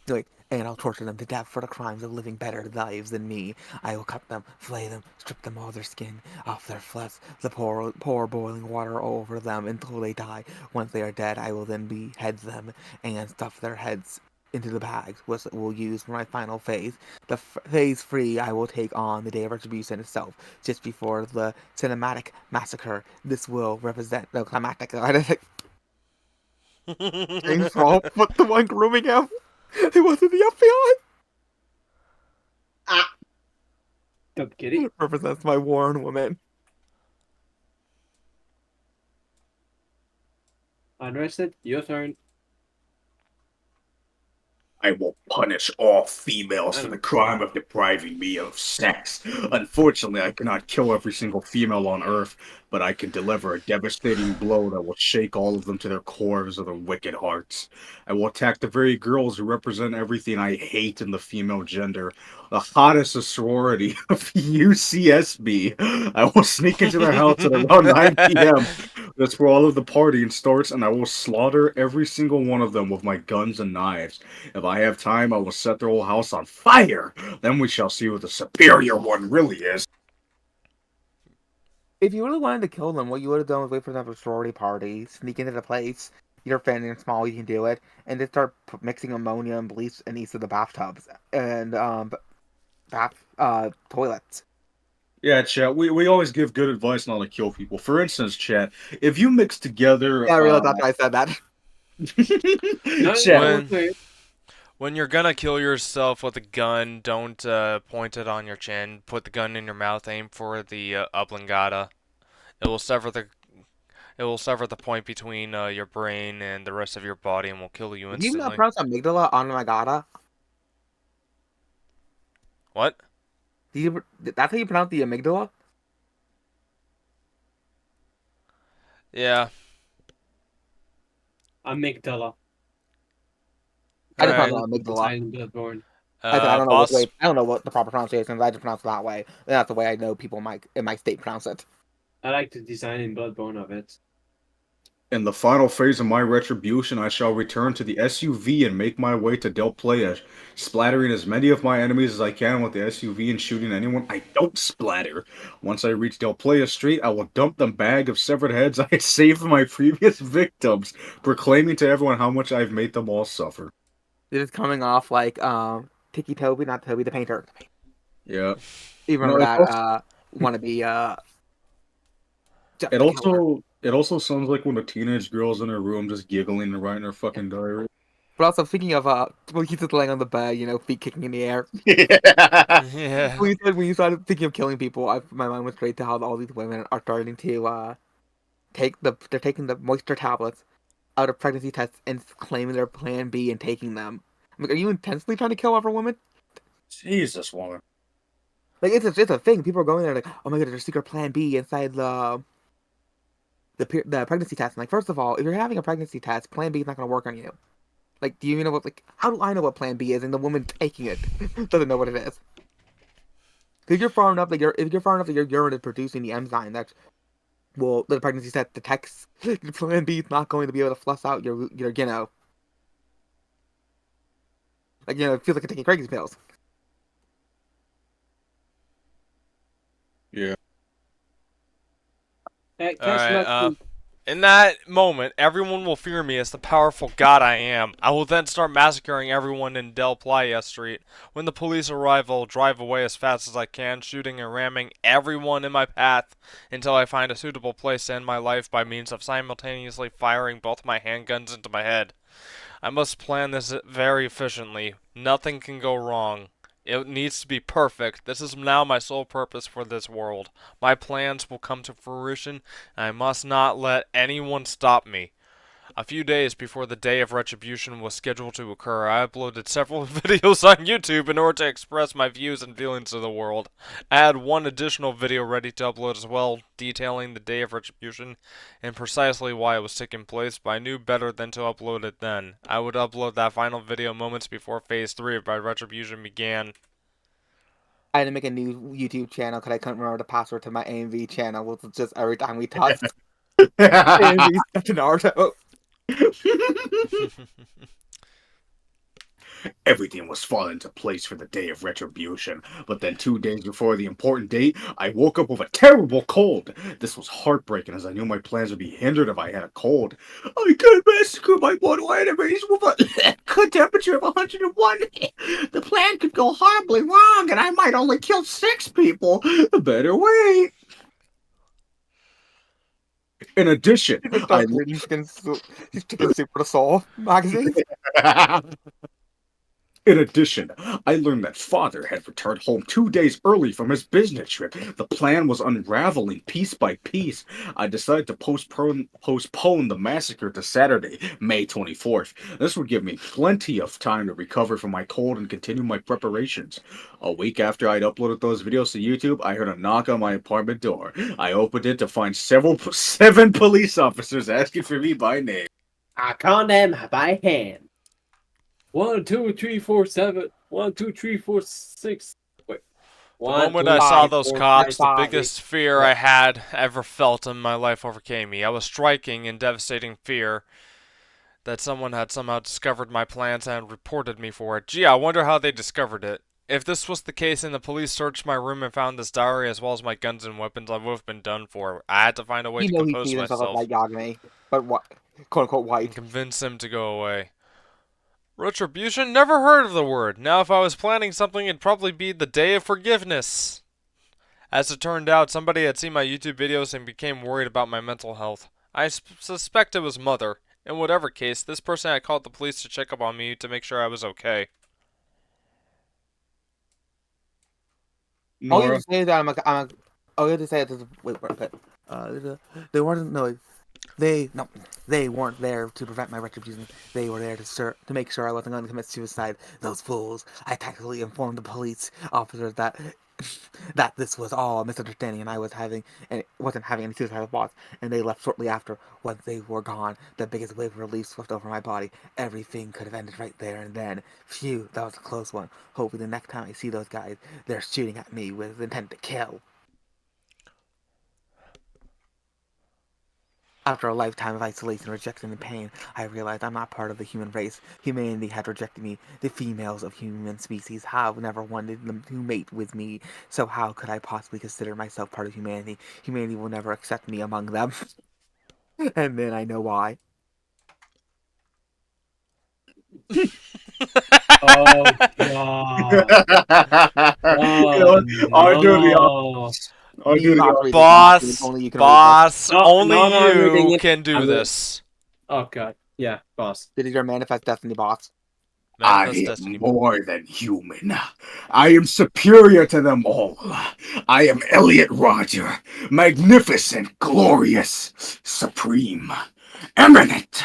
Like, and I'll torture them to death for the crimes of living better lives than me. I will cut them, flay them, strip them of their skin, off their flesh, the pour boiling water over them until they die. Once they are dead, I will then behead them and stuff their heads into the bags, which I will use for my final phase. The phase 3 I will take on the Day of Retribution itself, just before the cinematic massacre. This will represent the climactic. James Paul put the one grooming him. He was in the FBI. Ah, don't get it. Represents my worn woman. Unrested, your turn. I will punish all females for the Oh, crime of depriving me of sex. Unfortunately, I cannot kill every single female on Earth, but I can deliver a devastating blow that will shake all of them to their cores of their wicked hearts. I will attack the very girls who represent everything I hate in the female gender. The hottest of sorority of UCSB. I will sneak into their house at around 9 p.m. That's where all of the partying starts, and I will slaughter every single one of them with my guns and knives. If I have time, I will set their whole house on fire. Then we shall see what the superior one really is. If you really wanted to kill them, what you would have done was wait for them for sorority party, sneak into the place. You're fanning and small, you can do it, and just start mixing ammonia and bleach in each of the bathtubs and bath toilets. Yeah, chat. We always give good advice on how to kill people. For instance, chat, if you mix together, Yeah, I realized after I said that. no, chat, no, when no. when you're gonna kill yourself with a gun, don't point it on your chin. Put the gun in your mouth. Aim for the oblongata. It will sever the it will sever the point between your brain and the rest of your body, and will kill you Do you not instantly. pronounce amygdala on my gata? What? That's how you pronounce the amygdala? Yeah. Amygdala. I All just Like the right. pronounce little it amygdala. design in Bloodborne. I said I don't know what Boss. way. I don't know what the proper pronunciation is. I just pronounce it that way. And that's the way I know people in my state pronounce it. I like the design in Bloodborne of it. in the final phase of my retribution, I shall return to the SUV and make my way to Del Playa, splattering as many of my enemies as I can with the SUV and shooting anyone I don't splatter. Once I reach Del Playa Street, I will dump the bag of severed heads I had saved from my previous victims, proclaiming to everyone how much I've made them all suffer. This is coming off like Tiki Toby, not Toby the painter. Yeah. You No, remember that wannabe it killer. also sounds like when a teenage girl's in her room just giggling and writing her fucking diary. But also thinking of when he's just laying on the bed, feet kicking in the air. Yeah. Yeah. When you started thinking of killing people, my mind went straight to how all these women are starting to they're taking the moisture tablets out of pregnancy tests and claiming their Plan B and taking them. I'm like, are you intensely trying to kill every woman? Jesus, woman. Like it's a thing. People are going there like, oh my god, there's a secret Plan B inside the pregnancy test. I'm like, first of all, if you're having a pregnancy test, Plan B is not going to work on you. Like, do you even know what how do I know what Plan B is? And the woman taking it doesn't know what it is. Because you're far enough that if you're far enough that your urine is producing the enzyme that the pregnancy test detects your Plan B is not going to be able to flush out your it feels like you're taking pregnancy pills. Yeah. Cast Alright, not in that moment, everyone will fear me as the powerful god I am. I will then start massacring everyone in Del Playa Street. When the police arrive, I'll drive away as fast as I can, shooting and ramming everyone in my path until I find a suitable place to end my life by means of simultaneously firing both my handguns into my head. I must plan this very efficiently. Nothing can go wrong. It needs to be perfect. This is now my sole purpose for this world. My plans will come to fruition, and I must not let anyone stop me. A few days before the day of retribution was scheduled to occur, I uploaded several videos on YouTube in order to express my views and feelings to the world. I had one additional video ready to upload as well, detailing the day of retribution and precisely why it was taking place, but I knew better than to upload it then. I would upload that final video moments before Phase 3 of my retribution began. I had to make a new YouTube channel because I couldn't remember the password to my AMV channel, which was just every time we talked AMV stuff to Naruto. Everything was falling into place for the day of retribution, but then 2 days before the important date, I woke up with a terrible cold. This was heartbreaking as I knew my plans would be hindered if I had a cold. I could massacre my mortal enemies with a good temperature of 101. The plan could go horribly wrong, and I might only kill 6 people. Better wait. In addition, You can I start reading Chicken Soup for the Soul magazines. In addition, I learned that father had returned home 2 days early from his business trip. The plan was unraveling piece by piece. I decided to postpone the massacre to Saturday, May 24th. This would give me plenty of time to recover from my cold and continue my preparations. A week after I'd uploaded those videos to YouTube, I heard a knock on my apartment door. I opened it to find 7 police officers asking for me by name. I call them by hand. 1, 2, 3, 4, 7. 1, 2, 3, 4, 6. Wait. The 1, moment 2, I saw 3, those 4, cops, 5, the 5. biggest fear I had ever felt in my life overcame me. I was striking and devastating fear that someone had somehow discovered my plans and reported me for it. Gee, I wonder how they discovered it. If this was the case and the police searched my room and found this diary as well as my guns and weapons, I would have been done for. I had to find a way You to know he compose sees himself as myself like Yagami, but what, quote unquote and white. convince him to go away. Retribution? Never heard of the word. Now, if I was planning something, it'd probably be the Day of Forgiveness. As it turned out, somebody had seen my YouTube videos and became worried about my mental health. I suspect it was Mother. In whatever case, this person had called the police to check up on me to make sure I was okay. All you Nora. have to say is that all you have to say is wait, okay. They weren't no, they weren't there to prevent my retribution. They were there to make sure I wasn't going to commit suicide. Those fools! I tactfully informed the police officers that that this was all a misunderstanding, and I wasn't having any suicidal thoughts. And they left shortly after. Once they were gone, the biggest wave of relief swept over my body. Everything could have ended right there and then. Phew, that was a close one. Hopefully, the next time I see those guys, they're shooting at me with intent to kill. After a lifetime of isolation, rejection, and pain, I realized I'm not part of the human race. Humanity had rejected me. The females of human species have never wanted them to mate with me. So how could I possibly consider myself part of humanity? Humanity will never accept me among them. And then I know why. Oh, God. You know Oh, what? I'll do the no. I'll You do don't the have to read this Boss, only you can read this. boss, No, only no, I'm reading you it. can do I'm this. Oh, God. Yeah, boss. This is your manifest destiny, boss. I Manifest am destiny. more than human. I am superior to them all. I am Elliot Roger, magnificent, glorious, supreme, eminent,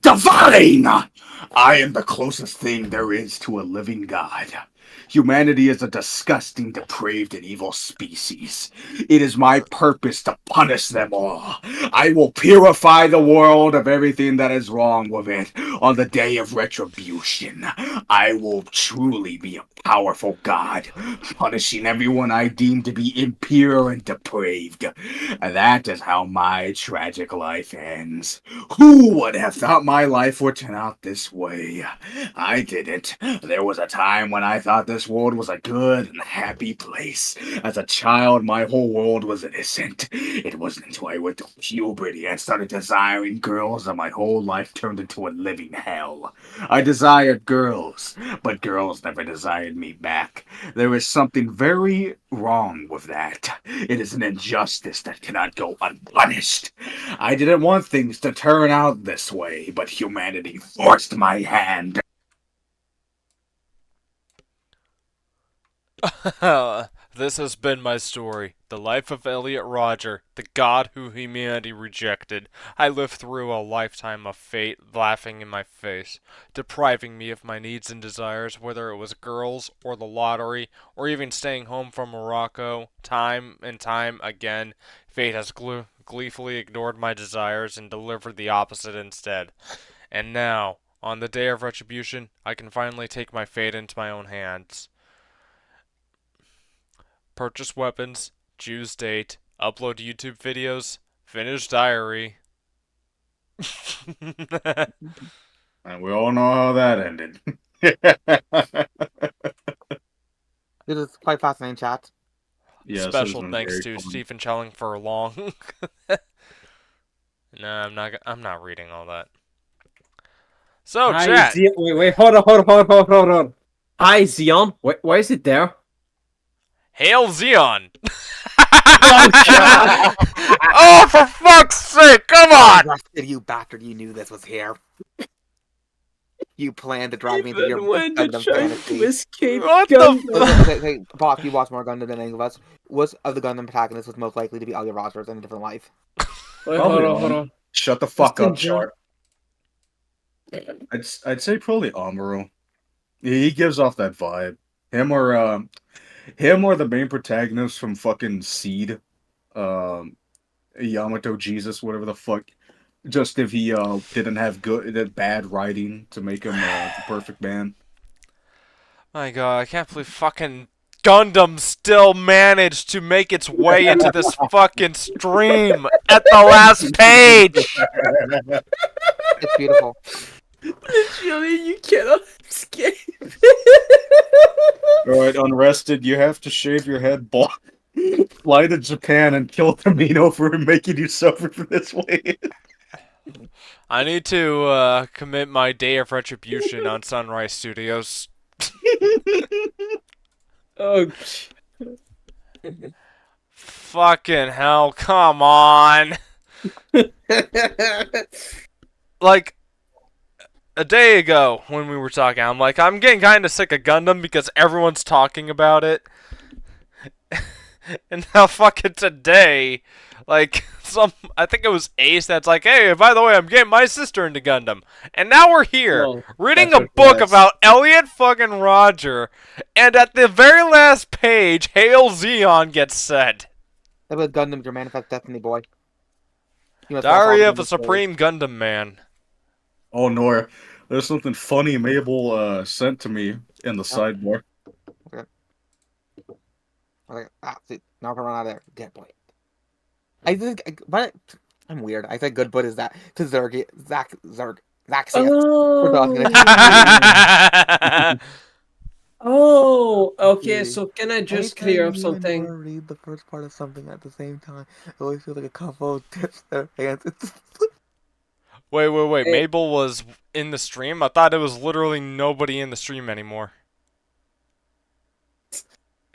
divine. I am the closest thing there is to a living God. Humanity is a disgusting, depraved, and evil species. It is my purpose to punish them all. I will purify the world of everything that is wrong with it on the day of retribution. I will truly be a powerful God, punishing everyone I deem to be impure and depraved. And that is how my tragic life ends. Who would have thought my life would turn out this way? I didn't. There was a time when I thought this world was a good and happy place. As a child, my whole world was innocent. It wasn't until I went through puberty and started desiring girls that my whole life turned into a living hell. I desired girls, but girls never desired me back. There is something very wrong with that. It is an injustice that cannot go unpunished. I didn't want things to turn out this way, but humanity forced my hand. This has been my story, the life of Elliot Rodger, the god who humanity rejected. I lived through a lifetime of fate laughing in my face, depriving me of my needs and desires, whether it was girls or the lottery or even staying home from Morocco. Time and time again, fate has gleefully ignored my desires and delivered the opposite instead. And now, on the day of retribution, I can finally take my fate into my own hands. Purchase weapons, choose date, upload YouTube videos, finish diary. And we all know how that ended. This is quite fascinating, chat. Yes, it has Special been thanks very to fun. Stephen Chelling for long. No, I'm not. I'm not reading all that. So, Hi, chat. Zion. Wait, hold on. Hi, Zion. Wait, why is it there? Hail Xeon. Oh, God. Oh, for fuck's sake! Come on. Unrested, you bastard! You knew this was here. You planned to drag me into your Even when they're Gundam trying to fantasy. escape What the? Okay, Gundam. okay, okay, Bach, you watched more Gundam than any of us. Which of the Gundam protagonists was most likely to be Elliot Rogers in a different life? Wait, Probably hold on. on. Shut the fuck up, Messenger. Chart. I'd say probably Amuro. He gives off that vibe. Him or him or the main protagonist from fucking Seed. Um Yamato Jesus, whatever the fuck. Just if he didn't have bad writing to make him the perfect man. My God, I can't believe fucking Gundam still managed to make its way into this fucking stream at the last page. It's beautiful. Literally, you cannot escape. Alright, Unrested, you have to shave your head bald. Fly to Japan and kill Tamino for making you suffer for this way. I need to commit my day of retribution on Sunrise Studios. Oh, Fucking hell, come on. Like, a day ago when we were talking, I'm like, I'm getting kind of sick of Gundam because everyone's talking about it. And now fucking today, like, I think it was Ace that's like, hey, by the way, I'm getting my sister into Gundam. And now we're here, well, reading that's a what it book was. about Elliot fucking Roger, and at the very last page, Hail Xeon gets said. That was Gundam, your manifest destiny, boy. You must watch all Diary the of a Gundam stories. Supreme Gundam Man. Oh, Nora, there's something funny Mabel sent to me in the Oh, sidebar. okay. Okay. Ah, see, now we're out of there. Get boy. I think, but I'm weird. I think good, but is that to Zaxius. We're talking to Oh. Oh, okay. see. So can I just clear Anytime up you and something? Nora read the first part of something at the same time, it always feels like a couple tips their hands. Wait. Eh, Mabel was in the stream? I thought it was literally nobody in the stream anymore.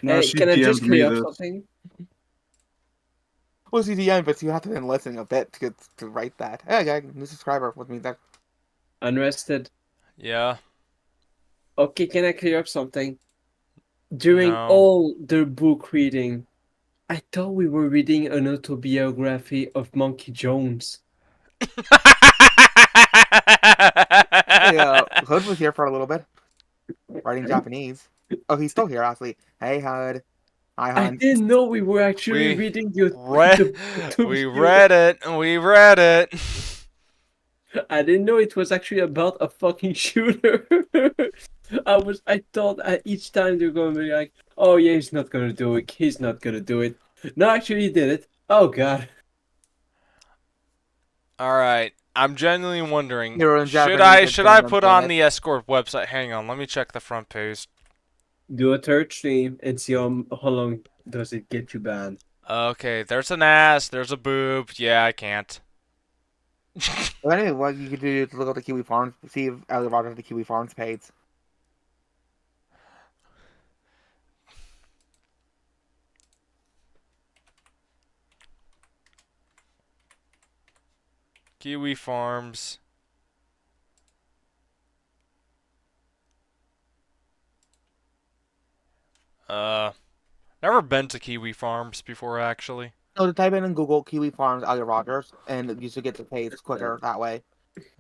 No, she can I just DM'd me clear up this. something? Well, CDM, but you have to then listen a bit to write that. Hey, guy, new subscriber, which means that Unrested. Yeah? Okay, can I clear up something? During No. all the book reading, I thought we were reading an autobiography of Monkey Jones. hey, Hood was here for a little bit, writing Japanese. Oh, he's still here, actually. Hey, Hud. Hi, I Hun. didn't know we were actually we reading read the we autobiography. read it. We read it. I didn't know it was actually about a fucking shooter. I thought each time they're going to be like, oh yeah, he's not gonna do it. He's not gonna do it. No, actually, he did it. Oh god. Alright. I'm genuinely wondering, Hero in should Japanese, I it's should I Gundam, put damn on it. the Escort website? Hang on, let me check the front page. Do a third stream and see how long does it get you banned. Okay, there's an ass, there's a boob. Yeah, I can't. But anyway, what you could do is look at the Kiwi Farms, see if Ellie Rogers has the Kiwi Farms page. Kiwi Farms. Uh, Never been to Kiwi Farms before, actually. So to type in Google Kiwi Farms Elliot Rogers, and you should get the page quicker that way.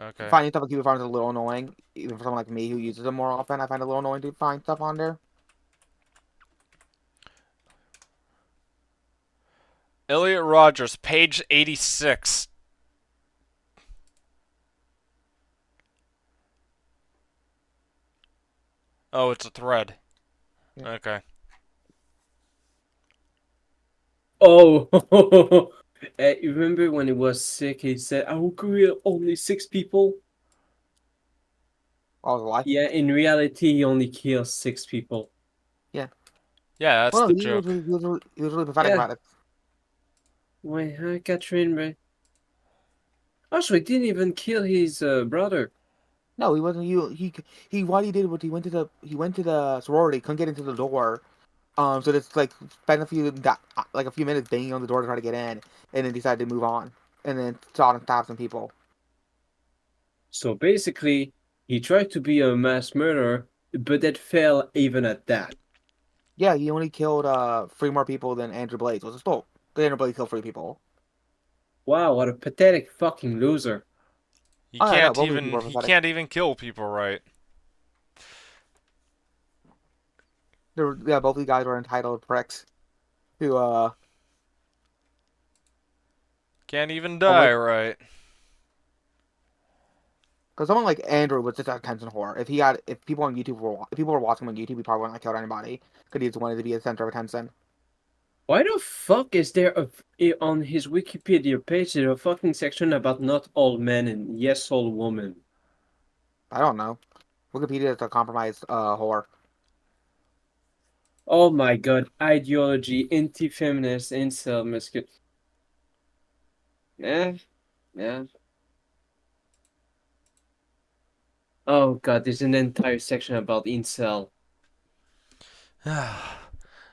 Okay. Finding stuff on Kiwi Farms is a little annoying, even for someone like me who uses them more often. I find it a little annoying to find stuff on there. Elliot Rogers, page 86. Oh, it's a thread. Yeah. Okay. Oh, you remember when he was sick? He said, "I will kill only 6 people." All his life. Yeah, in reality, he only kills 6 people. Yeah. Yeah, that's Well, the he was, joke. he was really pathetic Yeah. about it. Wait, hi, Catherine, right? Also, he didn't even kill his brother. No, he wasn't. He what he did was he went to the sorority, couldn't get into the door. So just like spent a few minutes banging on the door to try to get in, and then decided to move on, and then shot and stabbed some people. So basically, he tried to be a mass murderer, but that failed even at that. Yeah, he only killed 3 more people than Andrew Blaze was a stole. But Andrew Blaze killed 3 people. Wow, what a pathetic fucking loser. He Oh, I know, can't both of these people even are he pathetic. can't even kill people right. Yeah, both of these guys were entitled pricks who Can't even die almost right. because someone like Andrew was just an attention whore. If people on YouTube were if people were watching him on YouTube, he probably wouldn't have killed anybody because he just wanted to be the center of attention. Why the fuck is there on his Wikipedia page there a fucking section about not all men and yes all women? I don't know. Wikipedia is a compromised whore. Oh my god, ideology, anti-feminist, incel, masculine. Yeah, yeah. Oh god, there's an entire section about incel.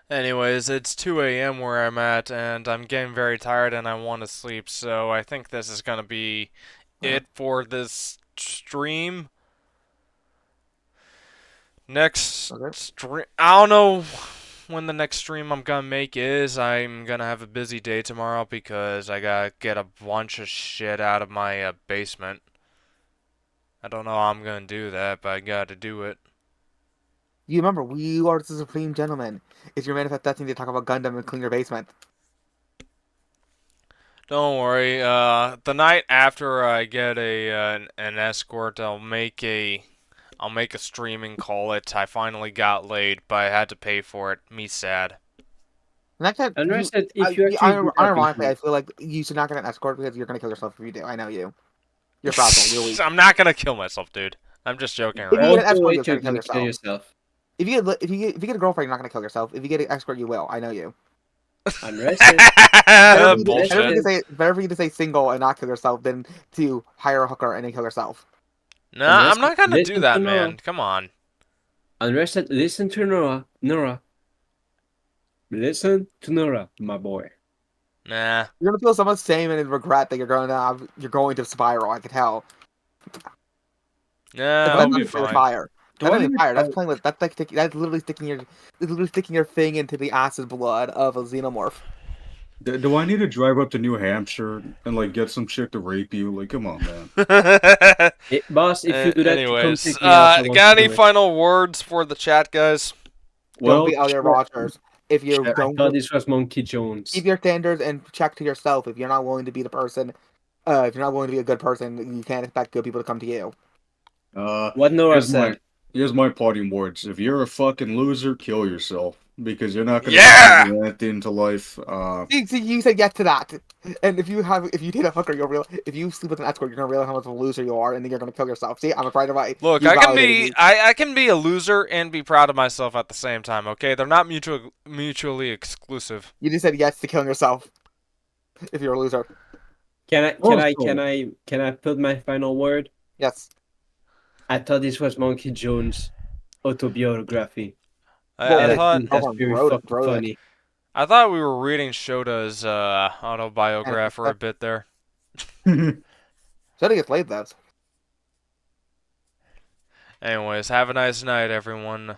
Anyways, it's 2 a.m. where I'm at, and I'm getting very tired and I want to sleep, so I think this is gonna be Yeah. it for this stream. Next Okay. stream, I don't know when the next stream I'm gonna make is. I'm gonna have a busy day tomorrow because I gotta get a bunch of shit out of my basement. I don't know how I'm gonna do that, but I gotta do it. You remember, we are the supreme gentlemen. It's your manifest destiny to talk about Gundam and clean your basement. Don't worry. The night after I get an escort, I'll make a stream and call it. I finally got laid, but I had to pay for it. Me sad. Next time, Unrested, if you actually do happen unironically, I to. feel like you should not get an escort because you're gonna kill yourself if you do. I know you. You're fragile. You're weak. I'm not gonna kill myself, dude. I'm just joking If you around. get an Also, escort, you're wait, you're gonna kill gonna kill yourself. yourself. If you get a girlfriend, you're not gonna kill yourself. If you get an escort, you will. I know you. Unrested. Bullshit. Better for you to say single and not kill yourself than to hire a hooker and then kill yourself. Nah, I'm Unrested, not gonna do listen that, to Nora. man. Come on. Unrested, listen to Nora. Nora. Listen to Nora, my boy. Nah. You're gonna feel so much shame and regret that you're going to spiral. I can tell. Nah, That's I'll not be even fine. fire. Do That's I not need even to fire. try, That's literally sticking your thing into the acid blood of a xenomorph. do I need to drive up to New Hampshire and like get some chick to rape you? Like, come on, man. Hey, boss, if you do that, come Anyways, take me out. I want got to any do it. final words for the chat, guys? Don't Well, be Elliot Rogers. If you check- I don't thought this was Monkey Jones. keep your standards and check to yourself. If you're not willing to be the person, if you're not willing to be a good person, you can't expect good people to come to you. What Nora here's said. my parting words. If you're a fucking loser, kill yourself because you're not gonna Yeah! contribute anything to life. See, you said yes to that. And if you date a hooker, if you sleep with an escort, you're gonna realize how much of a loser you are, and then you're gonna kill yourself. See, I'm right away. Look, You I can validated be me. I can be a loser and be proud of myself at the same time, okay? They're not mutually exclusive. You just said yes to killing yourself. If you're a loser, Can I put my final word? yes. I thought this was Monkey Jones' autobiography. Well, I And I thought think that's Someone very wrote fucking it. funny. I thought we were reading Shota's autobiography for a bit there. Should've gets laid though. Anyways, have a nice night, everyone.